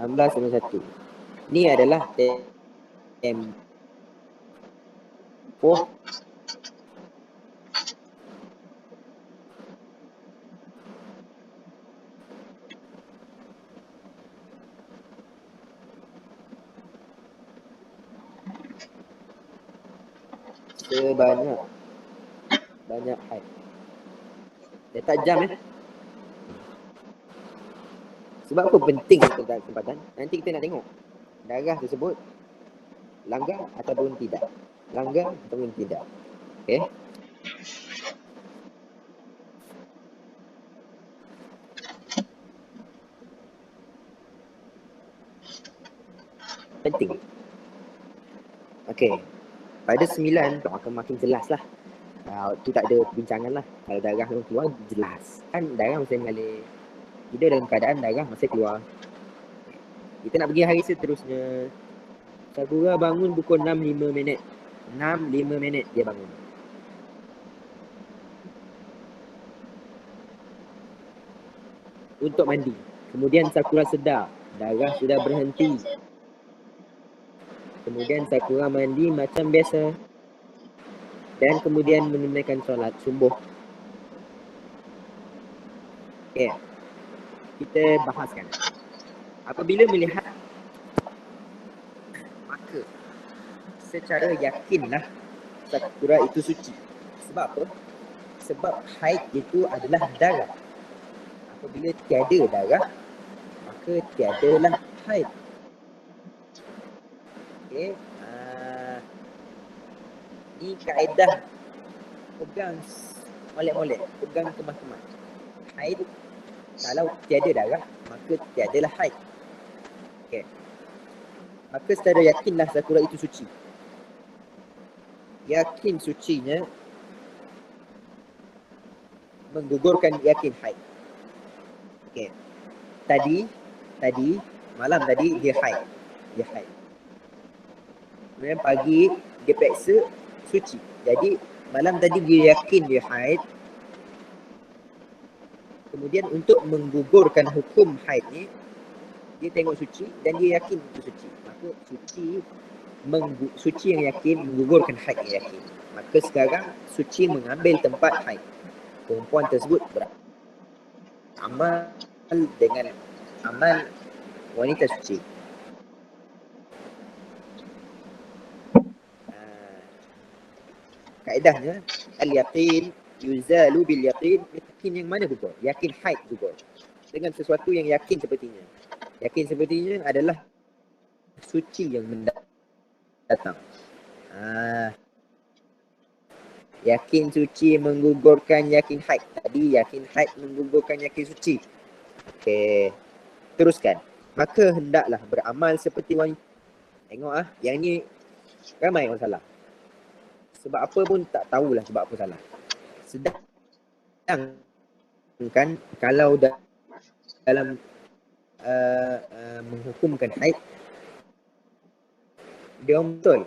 16 bulan 1. Ni adalah tempoh banyak haid. Letak jam Sebab apa penting kita kesempatan? Nanti kita nak tengok darah tersebut langgar ataupun tidak. Langgar ataupun tidak. Okey. Penting. Okey. Pada 9 tu akan makin jelas lah. Tu tak ada perbincangan lah. Kalau darah memang keluar, jelas. Kan darah masih mengalir. Kita dalam keadaan darah masih keluar. Kita nak pergi hari seterusnya. Sakura bangun pukul 6.05 minit. 6.05 minit dia bangun. Untuk mandi. Kemudian Sakura sedar. Darah sudah berhenti. Kemudian Sakura mandi macam biasa. Dan kemudian menunaikan solat subuh. Okay. Kita bahaskan. Apabila melihat, maka secara yakinlah Sakura itu suci. Sebab apa? Sebab haid itu adalah darah. Apabila tiada darah, maka tiadalah haid. Okay. Ini kaedah pegang molek-molek, pegang kemas-kemas. Haid, kalau tiada darah, maka tiadalah haid. Okay. Maka secara yakinlah Sakura itu suci. Yakin sucinya menggugurkan yakin haid. Okay. Tadi malam tadi dia haid. Kemudian pagi dia periksa suci. Jadi malam tadi dia yakin dia haid. Kemudian untuk menggugurkan hukum haid ni, dia tengok suci dan dia yakin itu suci. Maka suci yang yakin menggugurkan haid yang yakin. Maka sekarang suci mengambil tempat haid. Perempuan tersebut beramal dengan amal wanita suci. Kaedahnya al-yaqin yuzalu bil yaqin. Yakin yang mana gugur? Yakin haid gugur dengan sesuatu yang yakin sepertinya. Yakin sepertinya adalah suci yang mendatang. Yakin suci menggugurkan yakin haid. Tadi yakin haid menggugurkan yakin suci. Okey. Teruskan. Maka hendaklah beramal seperti wanita. Tengok yang ni ramai orang salah. Sebab apa pun tak tahulah sebab apa salah. Sedangkan kalau dalam menghukumkan haid, dia orang betul.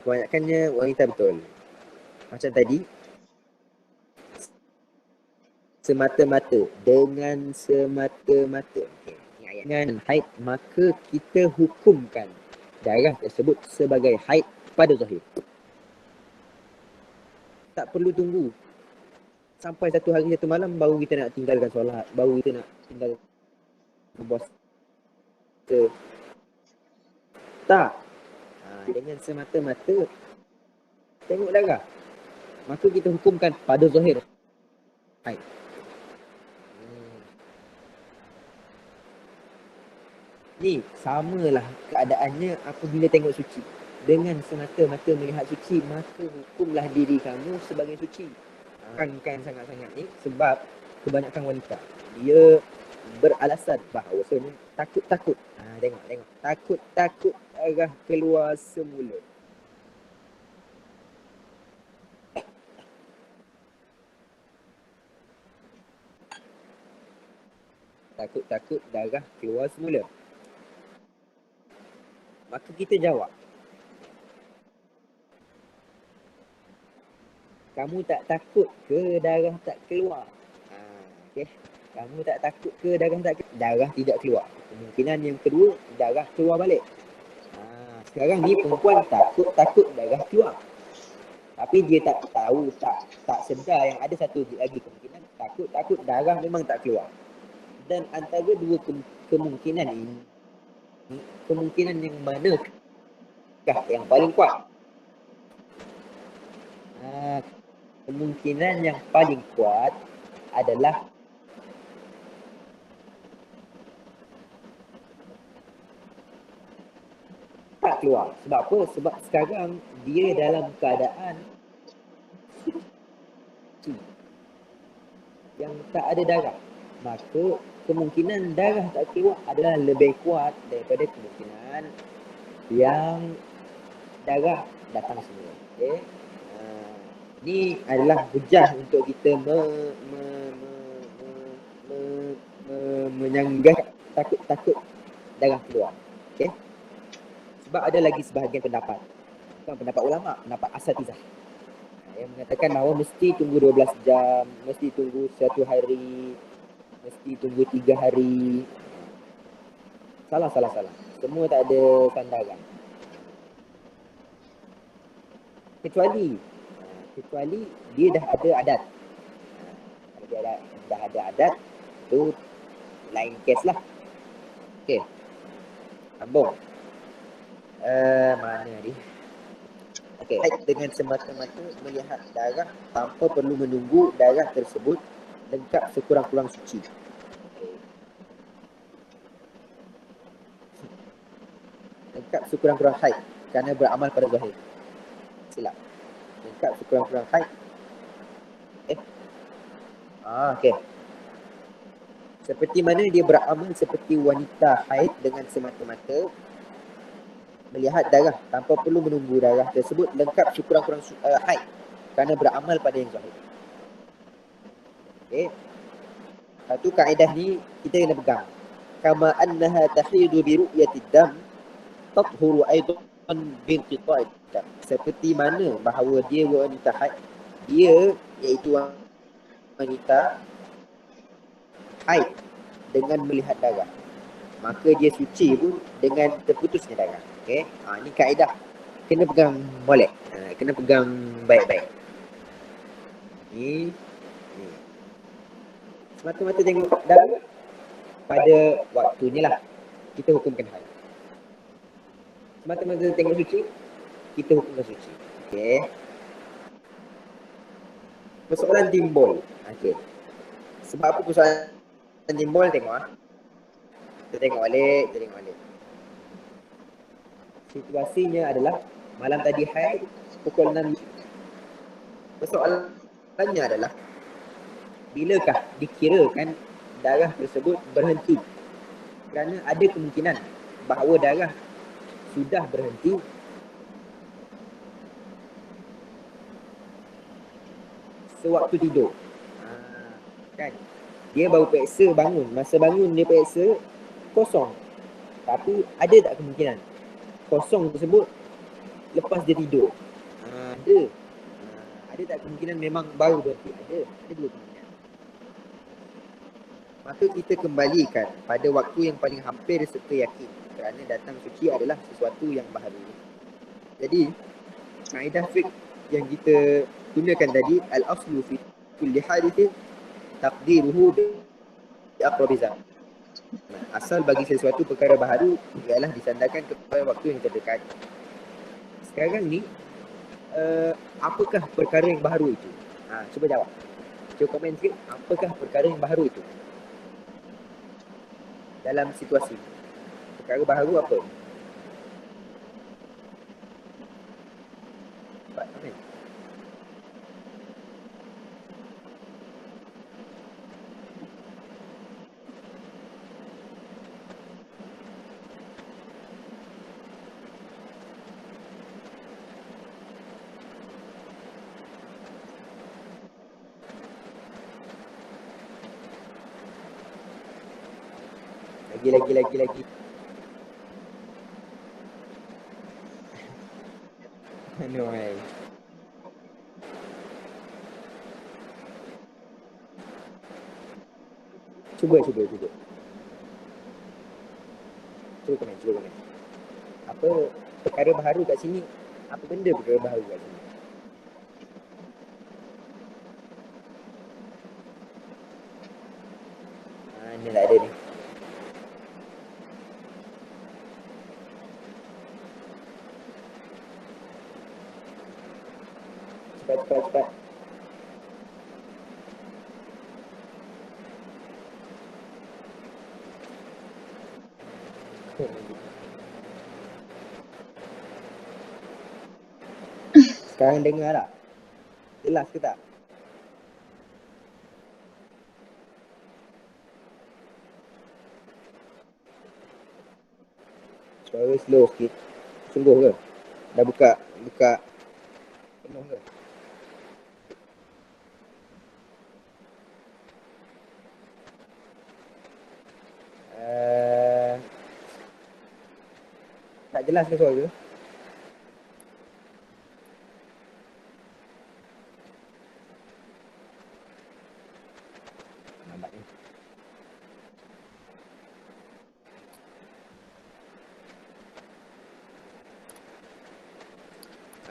Kebanyakannya wanita betul. Macam tadi, dengan semata-mata. Okay. Dengan haid, maka kita hukumkan darah tersebut sebagai haid pada zahir. Tak perlu tunggu sampai 1 hari 1 malam baru kita nak tinggalkan solat, baru kita nak tinggalkan puasa. Tak. Dengan semata-mata tengok darah, maka kita hukumkan pada zahir haid. Ni samalah keadaannya apabila tengok suci. Dengan semata-mata melihat suci, maka hukumlah diri kamu sebagai suci. Kan sangat-sangat ni sebab kebanyakan wanita dia beralasan bahawasanya takut-takut. Tengok. Takut-takut darah keluar semula. Takut-takut darah keluar semula. Maka kita jawab, kamu tak takut ke darah tak keluar? Okay. Kamu tak takut ke darah tak keluar? Darah tidak keluar. Kemungkinan yang kedua, darah keluar balik. Sekarang ni perempuan takut darah keluar. Tapi dia tak tahu, tak sedar yang ada satu lagi kemungkinan. Takut darah memang tak keluar. Dan antara dua kemungkinan ini, kemungkinan yang manakah yang paling kuat? Kemungkinan yang paling kuat adalah tak keluar. Sebab apa? Sebab sekarang dia dalam keadaan suci yang tak ada darah. Maka kemungkinan darah tak keluar adalah lebih kuat daripada kemungkinan yang darah datang semula. Okay? Ni adalah hujah untuk kita menyanggah takut darah keluar. Okay? Sebab ada lagi sebahagian pendapat, bukan pendapat ulama, pendapat asatizah, yang mengatakan bahawa mesti tunggu 12 jam, mesti tunggu 1 hari, mesti tunggu 3 hari. Salah. Semua tak ada sandaran. Kecuali dia dah ada adat. Kalau dia dah ada adat, tu lain kes lah. Okay. Sambung. Mana ni? Okay. Dengan semata-mata melihat darah tanpa perlu menunggu darah tersebut lengkap sekurang-kurang suci. Lengkap sekurang-kurang haid kerana beramal pada zahir. Silap. Lengkap sekurang-kurang haid. Okay. Seperti mana dia beramal seperti wanita haid dengan semata-mata melihat darah tanpa perlu menunggu darah tersebut lengkap sekurang-kurang haid kerana beramal pada yang zahir. Okay. Satu kaedah ni kita kena pegang. Kama annaha tahidu bi ru'yatid dam tathuru aidan binqita'i dam. Seperti mana bahawa dia wanita haid, dia iaitu wanita haid dengan melihat darah, maka dia suci pun dengan terputusnya darah. Okay? Ni kaedah kena pegang molek, kena pegang baik-baik. Ni semata-mata tengok darah pada waktunya lah kita hukumkan haid. Semata-mata tengok suci, kita hukumkan suci. Okay. Persoalan timbul. Okay. Sebab apa persoalan timbul? Tengok. Kita tengok balik. Situasinya adalah malam tadi haid pukul 6. Persoalannya adalah bilakah dikirakan darah tersebut berhenti? Kerana ada kemungkinan bahawa darah sudah berhenti sewaktu tidur. Kan? Dia baru periksa bangun. Masa bangun dia periksa kosong. Tapi ada tak kemungkinan kosong tersebut lepas dia tidur? Ada. Ada tak kemungkinan memang baru berhenti? Ada dua kemungkinan. Maka kita kembalikan pada waktu yang paling hampir serta yakin, kerana datang suci adalah sesuatu yang baharu. Jadi kaedah fiqh yang kita gunakan tadi, al-aslu fi kulli hadithin taqdiruhu bi aqrabi zaman. Asal bagi sesuatu perkara baharu ialah disandarkan kepada waktu yang terdekat. Sekarang ni apakah perkara yang baru itu? Cuba jawab. Cuba komen sikit, apakah perkara yang baru itu? Dalam situasi. Perkara baru apa? Cepat komen. Lagi. No way. Cuba. Cuba komen. Apa perkara baru kat sini? Apa benda perkara baru kat sini? Ni tak ada ni. Cepat. Sekarang dengar tak? Jelas ke tak? Suara slow sikit. Sungguh ke? Dah buka penuh ke? Tak jelas ke suara? Nampak ni.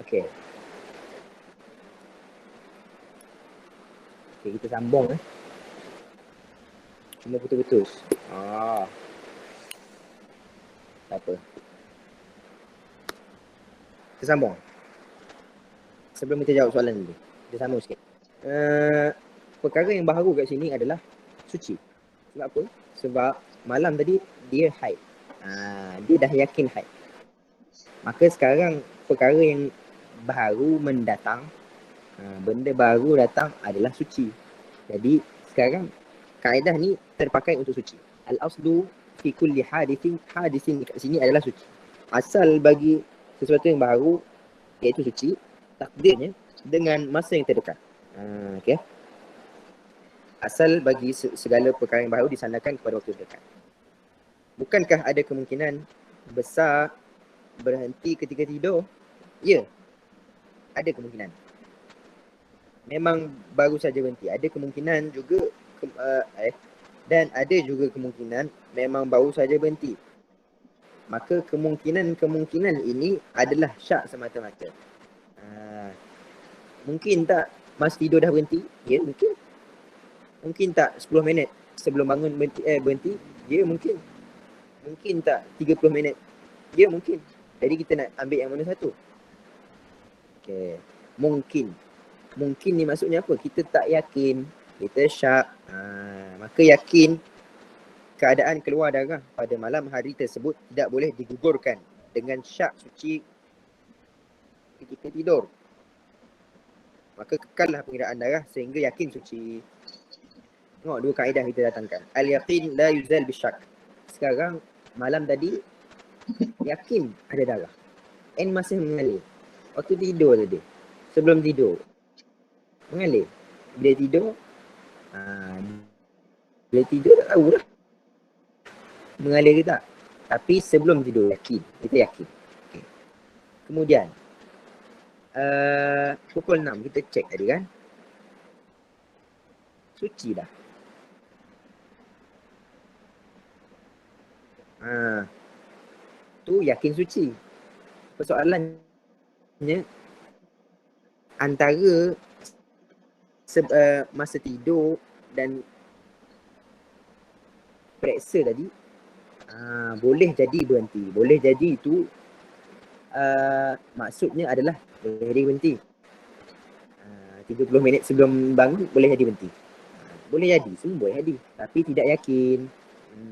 Okay, kita sambung Cuma putus-putus. Tak apa. Kita sambung. Sebelum kita jawab soalan dulu, kita sambung sikit. Perkara yang baru kat sini adalah suci. Sebab apa? Sebab malam tadi dia haid. Dia dah yakin haid. Maka sekarang perkara yang baru mendatang, benda baru datang adalah suci. Jadi sekarang kaedah ni terpakai untuk suci. Al-aslu fi kulli hadithin kat sini adalah suci. Asal bagi sesuatu yang baru iaitu suci, takdirnya dengan masa yang terdekat. Okay. Asal bagi segala perkara yang baru disandarkan kepada waktu terdekat. Bukankah ada kemungkinan besar berhenti ketika tidur? Ya, ada kemungkinan. Memang baru saja berhenti. Ada kemungkinan juga dan ada juga kemungkinan memang baru saja berhenti. Maka kemungkinan ini adalah syak semata-mata. Mungkin tak masa tidur dah berhenti? Ya, mungkin. Mungkin tak 10 minit sebelum bangun berhenti? Ya, mungkin. Mungkin tak 30 minit? Ya, mungkin. Jadi kita nak ambil yang mana satu? Okay. Mungkin ni maksudnya apa? Kita tak yakin, kita syak. Maka yakin keadaan keluar darah pada malam hari tersebut tidak boleh digugurkan dengan syak suci ketika tidur. Maka kekallah pengiraan darah sehingga yakin suci. Tengok dua kaedah kita datangkan. Al-yaqin la yuzal bisyak. Sekarang malam tadi yakin ada darah. And masih mengalir. Waktu tidur tadi. Sebelum tidur. Mengalir. Bila tidur. Bila tidur tak tahu lah. Mengalir ke tak. Tapi sebelum tidur yakin. Kita yakin. Okay. Kemudian. Pukul 6 kita cek tadi kan. Suci dah. Tu yakin suci. Persoalannya antara masa tidur dan periksa tadi boleh jadi berhenti. Boleh jadi itu maksudnya adalah boleh jadi berhenti. 30 minit sebelum bangun boleh jadi berhenti. Boleh jadi, semua boleh jadi. Tapi tidak yakin.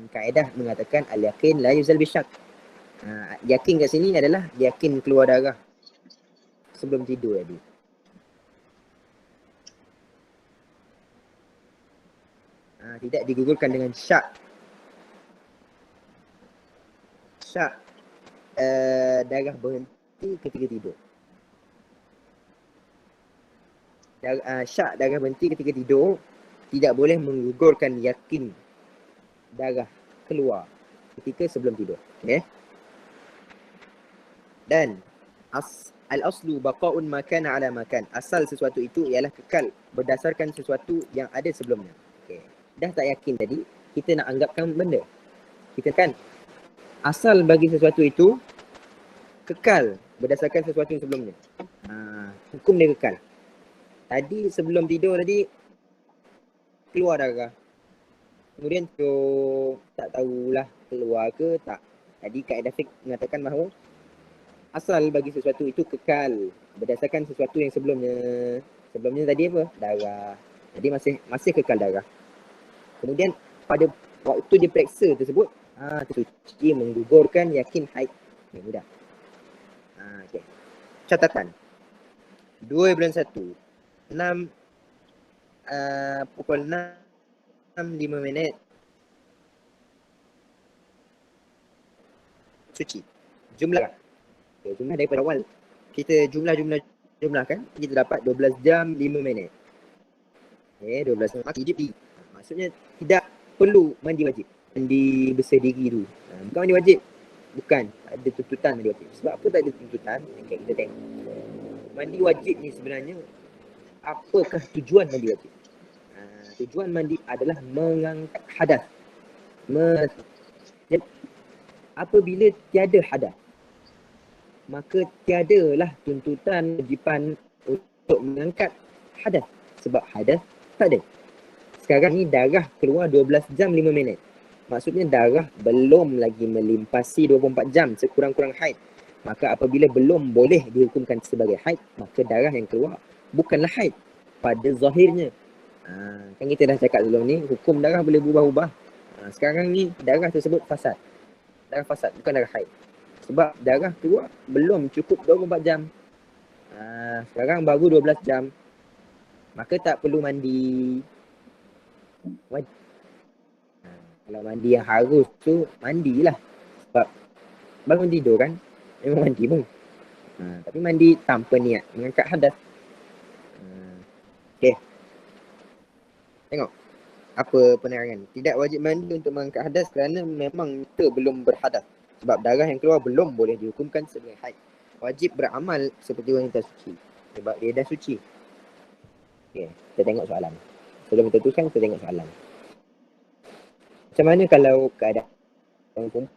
Kaedah mengatakan al-yakin la yuzal bisyak. Yakin kat sini adalah yakin keluar darah sebelum tidur tadi. Tidak digugurkan dengan syak. Syak darah berhenti ketika tidur. Syak darah berhenti ketika tidur tidak boleh menggugurkan yakin darah keluar ketika sebelum tidur. Okay? Dan al-aslu baqa'un makan ala makan. Asal sesuatu itu ialah kekal berdasarkan sesuatu yang ada sebelumnya. Okay. Dah tak yakin tadi, kita nak anggapkan benda. Kita kan asal bagi sesuatu itu kekal berdasarkan sesuatu yang sebelumnya. Hukum dia kekal. Tadi sebelum tidur tadi keluar darah. Kemudian tu tak tahulah keluar ke tak. Jadi kaedah fiqh mengatakan bahawa asal bagi sesuatu itu kekal berdasarkan sesuatu yang sebelumnya. Sebelumnya tadi apa? Darah. Jadi masih kekal darah. Kemudian pada waktu diperiksa tersebut, tersuci menggugurkan yakin haid. Mudah. Okay. Catatan. 2 bulan 1. 6 pukul 6:05 suci. Jumlah. Okay, jumlah daripada awal. Kita jumlahkan, kita dapat 12 jam 5 minit. Okay, 12 jam. Maksudnya tidak perlu mandi wajib. Mandi bersih diri tu. Bukan mandi wajib. Bukan. Ada tuntutan mandi wajib. Sebab apa tak ada tuntutan? Okay, kita tengok. Mandi wajib ni sebenarnya, apakah tujuan mandi wajib? Tujuan mandi adalah mengangkat hadas. Apabila tiada hadas, maka tiadalah tuntutan wajiban untuk mengangkat hadas. Sebab hadas tak ada. Sekarang ni darah keluar 12 jam 5 minit. Maksudnya darah belum lagi melimpasi 24 jam sekurang-kurang haid. Maka apabila belum boleh dihukumkan sebagai haid, maka darah yang keluar bukanlah haid pada zahirnya. Kan kita dah cakap sebelum ni, hukum darah boleh berubah-ubah. Sekarang ni darah tersebut fasad. Darah fasad, bukan darah haid. Sebab darah keluar belum cukup 24 jam. Sekarang baru 12 jam. Maka tak perlu mandi wajib. Kalau mandi yang harus tu, mandilah. Sebab bangun tidur kan, memang mandi pun. Tapi mandi tanpa niat mengangkat hadas. Okay. Tengok apa penerangan. Tidak wajib mandi untuk mengangkat hadas kerana memang kita belum berhadas. Sebab darah yang keluar belum boleh dihukumkan sebagai haid. Wajib beramal seperti wanita suci. Sebab dia dah suci. Okay, kita tengok soalan. Sebelum kita teruskan, kita tengok soalan. Macam mana kalau keadaan perempuan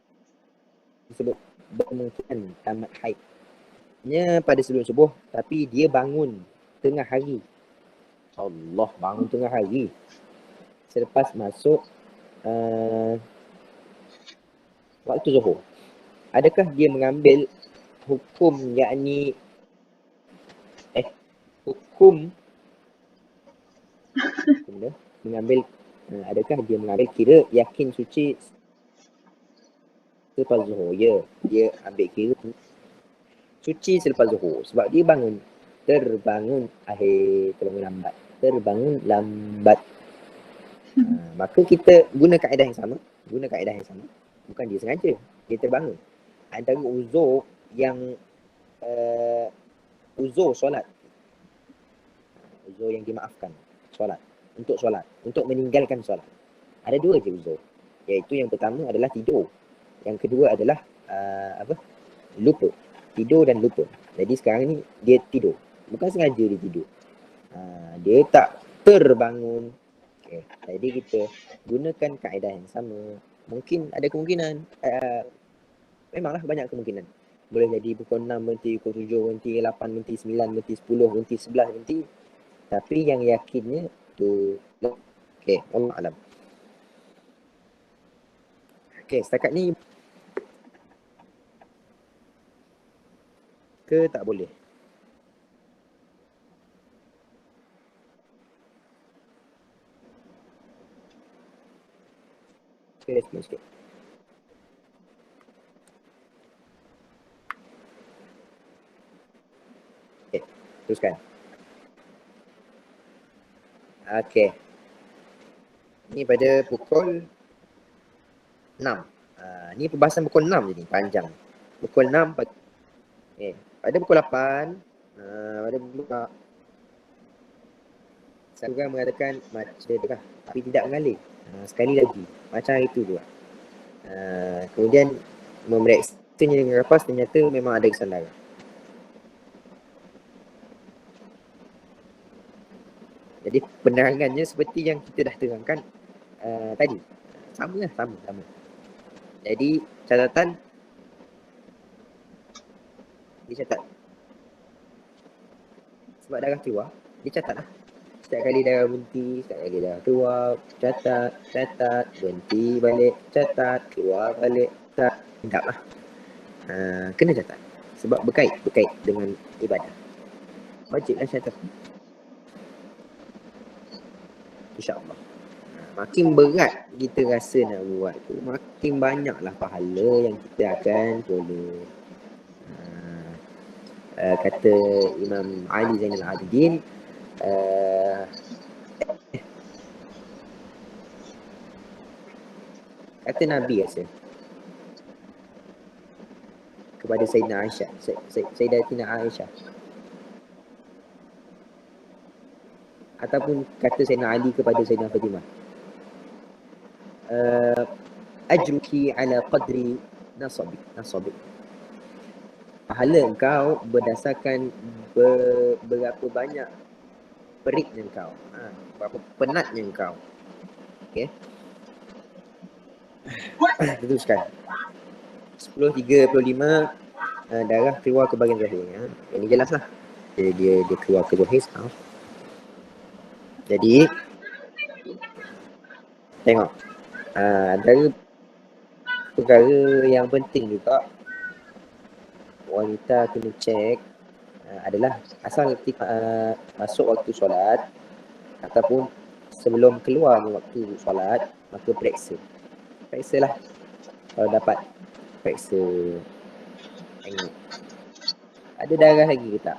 tersebut berkemungkinan tamat haidnya pada sebelum subuh, tapi dia bangun tengah hari. Allah, bangun tengah hari selepas masuk waktu zuhur. Adakah dia mengambil hukum yakni hukum mengambil adakah dia mengambil kira yakin suci selepas zuhur? Ya, dia ambil kira suci selepas zuhur sebab dia terbangun lambat. Maka kita guna kaedah yang sama. Bukan dia sengaja, dia terbangun. Antara uzur yang uzur solat, uzur yang dimaafkan untuk meninggalkan solat. Ada 2 je uzur. Iaitu yang pertama adalah tidur. Yang kedua adalah lupa. Tidur dan lupa. Jadi sekarang ni dia tidur. Bukan sengaja dia tidur. Dia tak terbangun. Okay. Jadi kita gunakan kaedah yang sama. Mungkin ada kemungkinan. Memanglah banyak kemungkinan. Boleh jadi pukul 6 berhenti, pukul 7 berhenti, 8 berhenti, 9 berhenti, 10 berhenti, 11 berhenti. Tapi yang yakinnya tu. Okay, Allah alam. Okay, setakat ni ke tak boleh? Sikit, sikit. Okay, teruskan. Okay. Ni pada pukul 6. Ni perbahasan pukul 6 je ni, panjang. Pukul 6, pada pukul 8, pada pukul satu kan mengatakan macam dekah, tapi tidak mengalir. Sekali lagi, macam hari tu juga. Kemudian memeriksanya dengan rapas, ternyata memang ada kesalahan. Jadi penerangannya seperti yang kita dah terangkan tadi. Sama. Jadi catatan dicatat. Sebab darah keluar, dicatat lah. Setiap kali darah berhenti, setiap kali darah keluar, catat, berhenti balik, catat, keluar balik, catat, hinggap lah. Kena catat. Sebab berkait dengan ibadah. Wajiblah catat. InsyaAllah. Makin berat kita rasa nak buat tu, makin banyaklah pahala yang kita akan tolong. Kata Imam Ali Zainal Abidin, kata Nabi rasa kepada Sayyidina Aisyah, Sayyidatina Aisyah, ataupun kata Sayyidina Ali kepada Sayyidina Fatimah, ajruki ala qadri nasabik. Pahala engkau berdasarkan berapa banyak periknya engkau, berapa penatnya engkau. Okay. Teruskan. 10.35 darah keluar ke bahagian zahir. Ini jelas lah. Dia keluar ke zahir sekarang. Jadi tengok, antara perkara yang penting juga wanita kena cek adalah asal masuk waktu solat ataupun sebelum keluar waktu solat, maka periksa lah. Kalau dapat periksa, tengok ada darah lagi ke tak.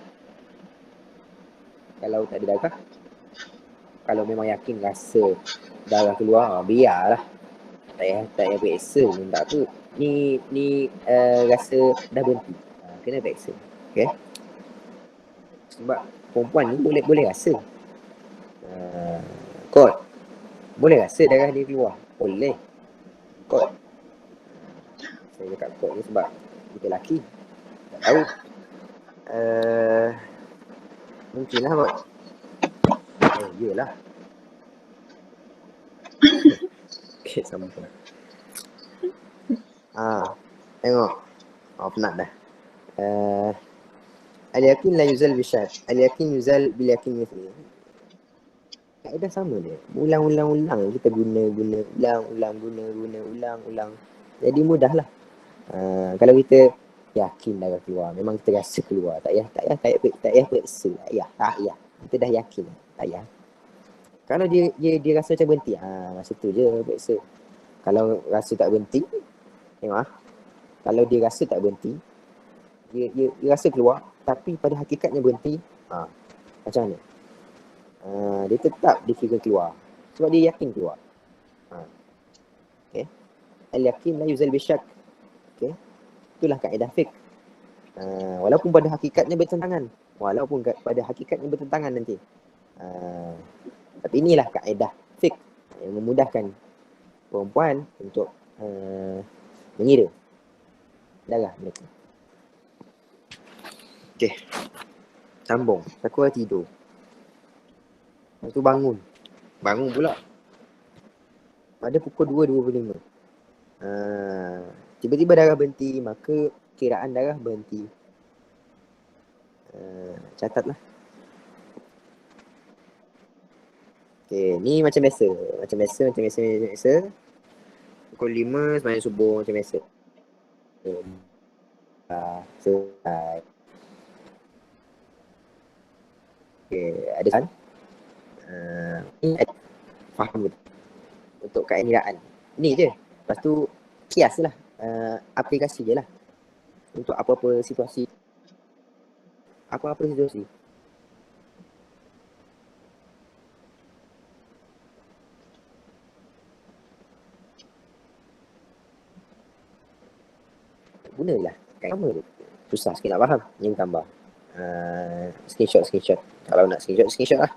Kalau tak ada darah, kalau memang yakin rasa darah keluar, biarlah, tak payah periksa pun tak apa. Ni rasa dah berhenti, kena periksa. Okay. Sebab perempuan ni boleh rasa. Kot, boleh rasa darah dia keluar? Boleh. Kot. Saya cakap kot ni sebab kita lelaki, tak tahu. Mungkinlah kot. Yelah. Okay, sambung. Tengok. Penat dah. Al-yakin la yuzal bisyak. Al-yakin yuzal bil-yakin mithli. Kaedah sama dia. Ulang kita guna, ulang. Jadi mudahlah. Kalau kita yakin darah keluar, memang kita rasa keluar, tak payah periksa. Tak payah. Kita dah yakin, tak payah. Kalau dia rasa macam berhenti, masa tu je periksa. Kalau rasa tak berhenti, tengok kalau dia rasa tak berhenti, dia rasa keluar, tapi pada hakikatnya berhenti, macam mana? Dia tetap dikira keluar sebab dia yakin keluar. Okay. Al-yakin la yuzal bisyak. Okay. Itulah kaedah fiqh. Walaupun pada hakikatnya bertentangan. Nanti. Tapi inilah kaedah fiqh yang memudahkan perempuan untuk mengira darah mereka. Okay. Sambung. Sakura tidur. Lepas tu bangun pula pada pukul 2.25. Tiba-tiba darah berhenti, maka kiraan darah berhenti. Catatlah. Okay, ni macam biasa. Pukul 5 sembahyang subuh macam biasa. Selesai. Okay, ada soalan? Ni faham betul untuk keadaan. Ni je. Lepas tu kias lah. Aplikasi je lah. Untuk apa-apa situasi. Apa-apa situasi. Gunalah kat nama tu. Susah sikit nak faham. Ni tambah. Screenshot. Kalau nak screenshot lah.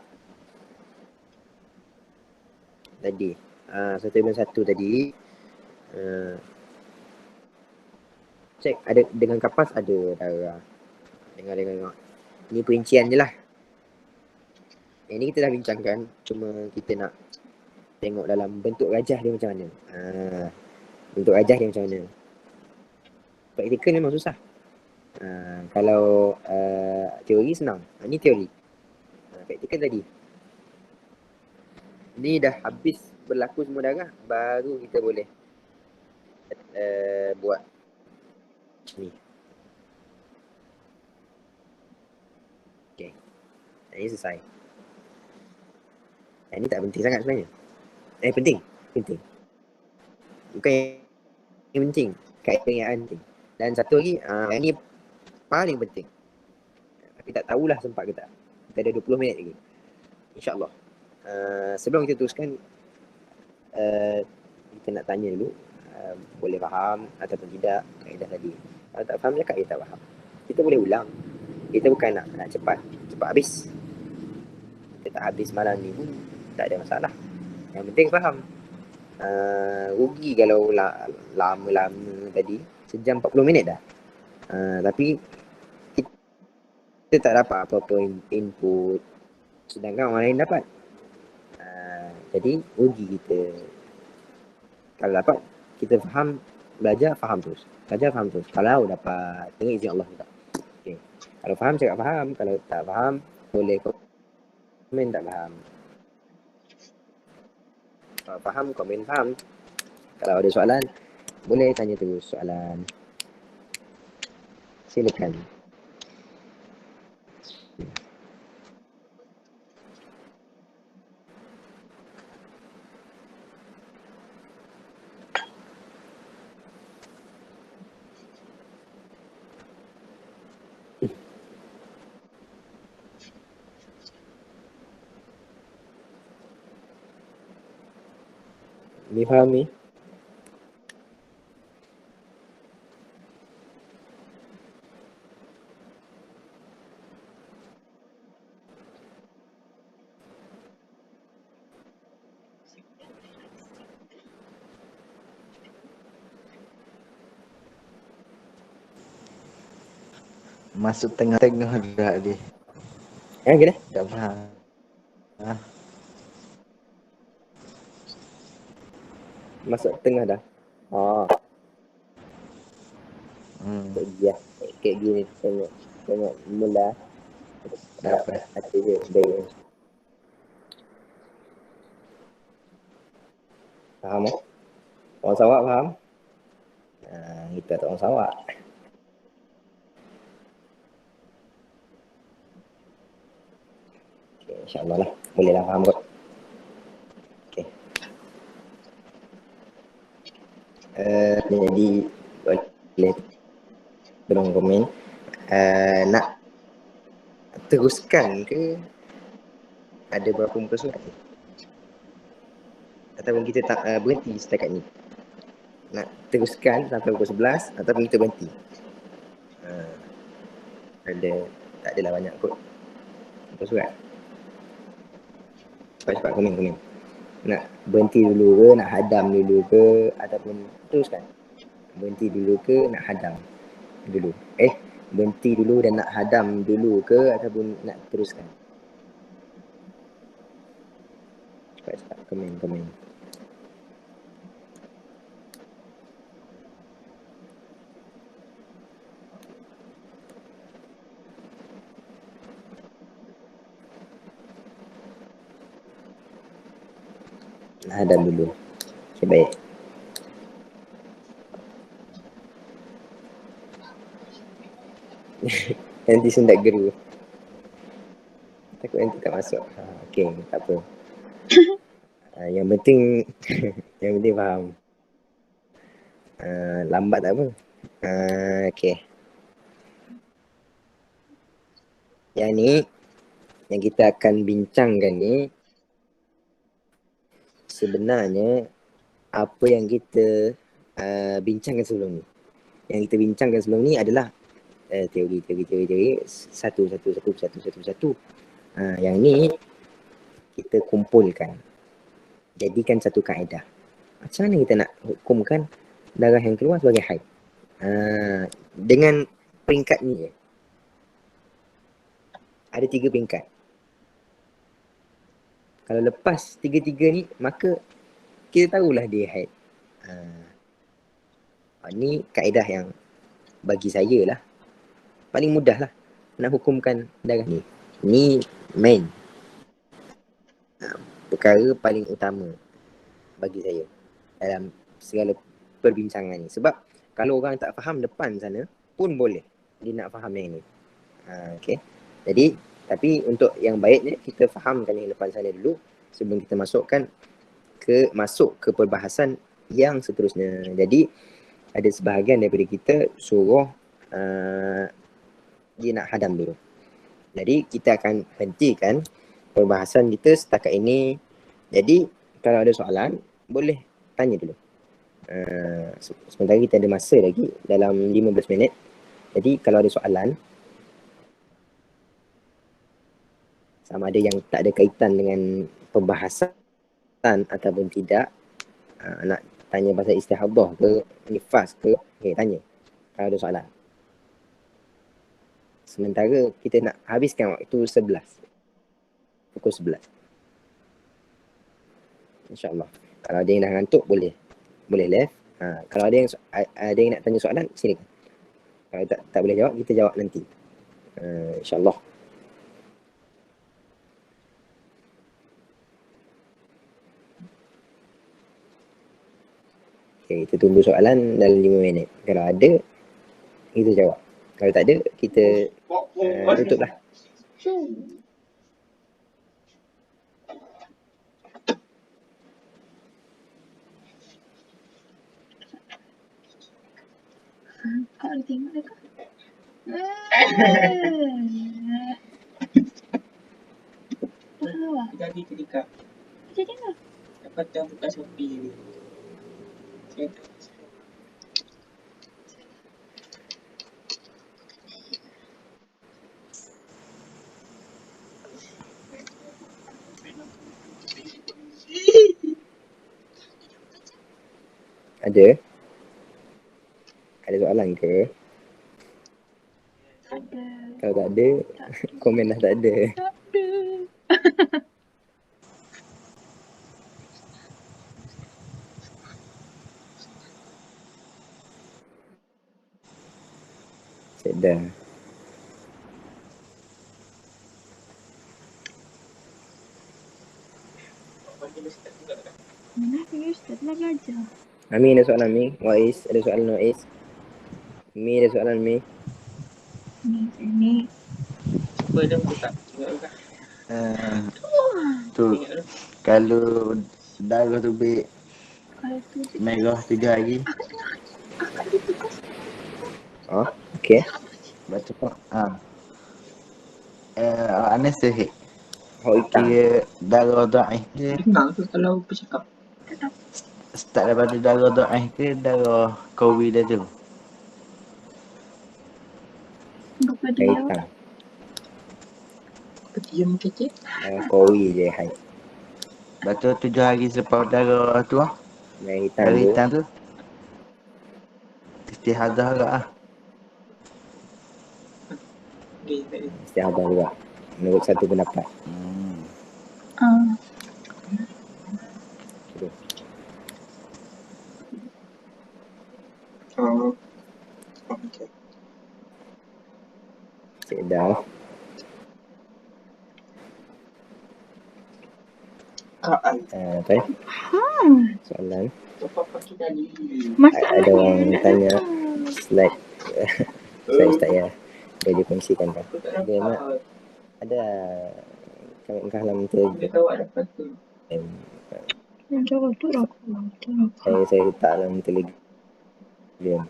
Tadi. 1.1 tadi. Cek ada dengan kapas ada darah. Dengar. Ni perincian je lah. Yang ni kita dah bincangkan. Cuma kita nak tengok dalam bentuk rajah dia macam mana. Bentuk rajah dia macam mana. Praktikal memang susah. Kalau teori senang. Ni teori. Praktikal tadi. Ni dah habis berlaku semua darah. Baru kita boleh buat ni. Okay. Ini selesai. Ini tak penting sangat sebenarnya. Penting. Bukan yang penting. Kaedan penting. Dan satu lagi, yang ni paling penting. Tapi tak tahulah sempat ke tak. Kita ada 20 minit lagi. InsyaAllah. Sebelum kita teruskan, kita nak tanya dulu. Boleh faham ataupun tidak kaedah tadi. Kalau tak faham, cakap kita tak faham. Kita boleh ulang. Kita bukan nak cepat habis. Kita tak habis malam ni pun tak ada masalah. Yang penting faham. Rugi kalau lama-lama tadi. Sejam 40 minit dah. Tapi kita tak dapat apa-apa input. Sedangkan orang lain dapat. Jadi rugi kita. Kalau dapat, kita faham, belajar, faham terus. Kalau dapat, dengan izin Allah kita. Okay. Kalau faham, cakap faham. Kalau tak faham, boleh komen tak faham. Kalau faham, komen faham. Kalau ada soalan, boleh tanya terus soalan. Silakan. Ni faham ni? Masuk tengah-tengah dah dia. Kena? Tak faham. Masuk tengah dah. Kayak gini. Tengok mula. Dapat. Hati je. Baik. Faham tak? Orang Sarawak faham? Kita tak orang Sarawak. Okay, InsyaAllah lah. Boleh lah faham kot. Okay. Jadi boleh tolong komen. Nak teruskan ke ada berapa muka surat ni? Ataupun kita tak berhenti setakat ni? Nak teruskan sampai pukul 11 ataupun kita berhenti? Tak adalah banyak kot muka surat. Cepat-cepat komen. Nak berhenti dulu ke, nak hadam dulu ke, ataupun teruskan? Berhenti dulu ke, nak hadam dulu? Berhenti dulu dan nak hadam dulu ke, ataupun nak teruskan? Cepat-cepat komen. Hadam dulu. Okay, baik. Nanti sendak geru. Takut nanti tak masuk. Okey, tak apa. Yang penting yang penting faham. Lambat tak apa. Okey. Yang ni yang kita akan bincangkan ni sebenarnya apa yang kita bincangkan sebelum ni. Yang kita bincangkan sebelum ni adalah teori satu. Yang ni kita kumpulkan, jadikan satu kaedah. Macam mana kita nak hukumkan darah yang keluar sebagai haid? Dengan peringkat ni je. Ada 3 peringkat. Kalau lepas 3-3 ni, maka kita tahulah dia haid. Ni kaedah yang bagi saya lah paling mudah lah nak hukumkan darah ni. Ni main perkara paling utama bagi saya dalam segala perbincangan ni. Sebab kalau orang tak faham depan sana pun boleh dia nak faham yang ni. Okay. Jadi tapi untuk yang baiknya kita fahamkan yang depan sana dulu sebelum kita masuk ke perbahasan yang seterusnya. Jadi ada sebahagian daripada kita suruh dia nak hadam dulu. Jadi kita akan hentikan perbahasan kita setakat ini. Jadi kalau ada soalan boleh tanya dulu. Sementara kita ada masa lagi dalam 15 minit. Jadi kalau ada soalan sama ada yang tak ada kaitan dengan pembahasan ataupun tidak, nak tanya pasal istihadah ke, nifas ke, tanya kalau ada soalan. Sementara kita nak habiskan waktu 11. Pukul 11. InsyaAllah. Kalau ada yang dah ngantuk boleh left. Kalau ada yang nak tanya soalan, silakan. Kalau tak boleh jawab, kita jawab nanti. InsyaAllah. Okay, kita tunggu soalan dalam 5 minit. Kalau ada, kita jawab. Kalau tak ada, kita tutuplah. Kau boleh tengok dah kau? Jadi ketika Jadi apa? dapat yang buka Shopee ni. Saya tak Ada soalan ke? Tak ada. Kalau tak ada, komen dah tak ada. Tak ada. Sedar. Mana pergi Ustaz lah belajar. Ami ada soalan Mi? Wais ada soalan Wais? Mi ada soalan Mi? Ni. cuba dah buka. Tu kalau darah tu baik Kalau tu merah 3 hari. Oh, okey. Baca pak. Anas sahih. Hak hitam. Kira darah dhaif ke Dengar tu kalau bercakap. start daripada darah dhaif ke darah qawi dah tu. Buka Hak dia. hitam. Petiam kecil. Kawi je haid. Lepas tu 7 hari selepas darah tu Yang hitam darah tu. hitam tu istihadah agak Okey, tak ada. Istihadah juga. Menurut satu pendapat. Oh. Okey. Sedar. Apa ya? Soalan. Apa kita ni? Masalah Ada orang tanya slide saya tak ya. Boleh dikongsikan tak? Aku tak Dia nak nampak. ada Kami dalam Dia Telegram. tahu ada kata. Jauh tu aku. Saya letak dalam Telegram.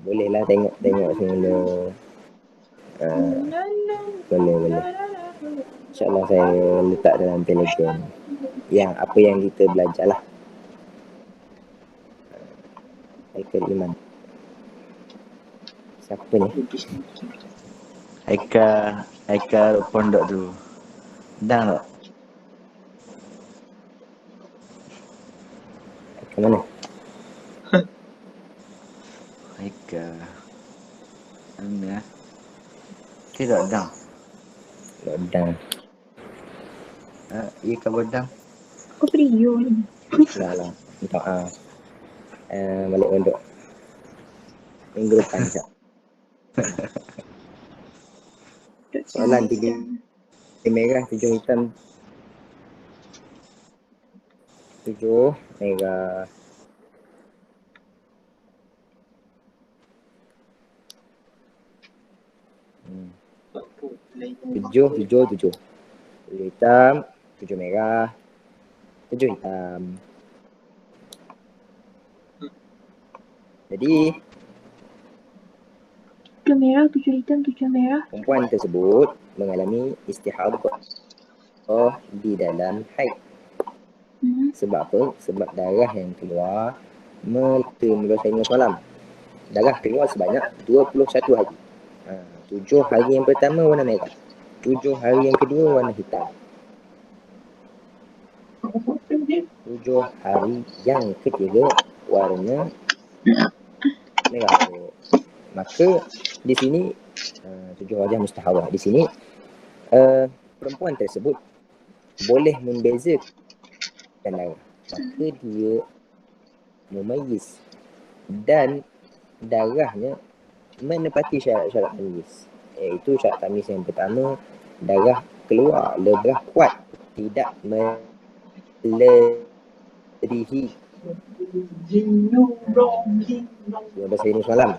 Bolehlah tengok semula. Boleh. InsyaAllah saya letak dalam Telegram. Yang apa yang kita belajar lah. Haikal Iman. Siapa ni? Haikal pondok tu. Dang tak? Haikal mana? Haikal. Mana? Tidak dang. Lodang. Iya ke bodang? Aku Priyo ni. Lah. Minta maaf. Balik pondok. Minggu depan sekejap. Soalan 3 merah, 7 hitam. 7 merah. Apa? Lain. 7 hitam, 7 merah, 7 hitam. Jadi 7 merah, 7 hitam, 7 merah. perempuan tersebut mengalami istihadah di dalam haid. Sebab apa? Sebab darah yang keluar menurut saya semalam. Darah keluar sebanyak 21 hari. 7 hari yang pertama warna merah. 7 hari yang kedua warna hitam. 7 hari yang ketiga warna merah. Maka di sini 7 wajah mustahadah. Di sini perempuan tersebut boleh membezakan darah. Maka dia memayis dan darahnya menepati syarat-syarat tamyiz. Iaitu syarat tamyiz yang pertama, darah keluar lebih kuat, tidak melebihi. Yang bahasa ini semalam.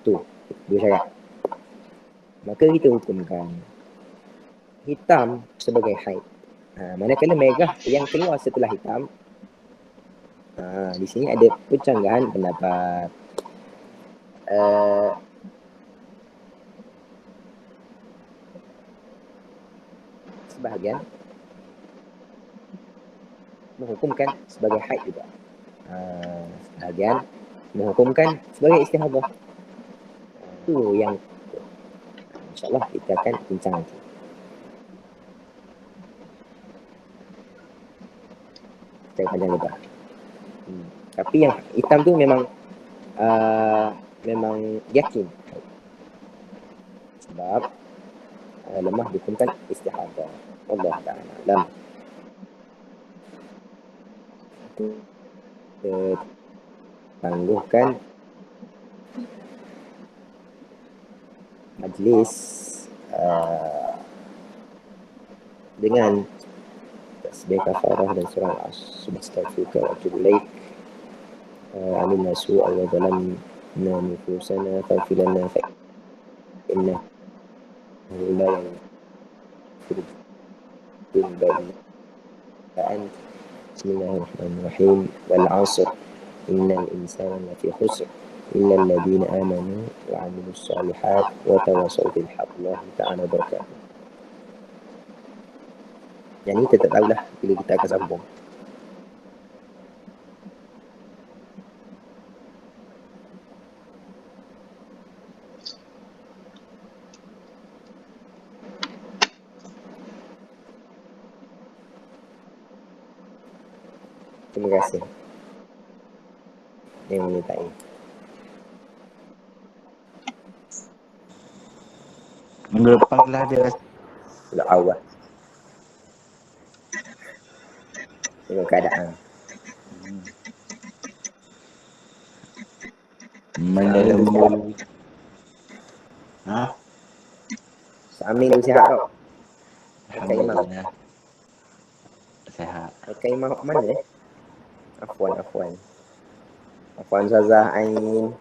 Tu, dua syarat. Maka kita hukumkan hitam sebagai haid. Manakala merah yang keluar setelah hitam, di sini ada pencanggahan pendapat. Sebahagian menghukumkan sebagai haid juga. Sebahagian menghukumkan sebagai istihadah. Itu yang insyaAllah kita akan bincang nanti. Saya panjang lebar. Tapi yang hitam tu memang yakin. Sebab lemah dihukumkan istihadah. Allah Ta'ala alam. Tangguhkan majlis dengan tasbih kafarah dan surah Al-Astaghfiruka wa atubu ilaik. Amilna su'a wa zalamna nufusana faghfir lana fa innahu la yaghfiru dhunuba illa anta. Bismillahirrahmanirrahim. Wal 'ashr innal insana lafi khusr illa alladhina amanu wa 'amilus shalihat wa tawassaw bil haqqi. Allah Ta'ala barakatuh. Yang ini tetap tahulah bila kita akan sambung. Terima kasih yang menyertai. Minggu depan lah dia. Sudah awal. Tengok keadaan. Mana lembu. Amin sihat tau. Alhamdulillah. Sehat. Kaimah mana Afwan Zazah Ain.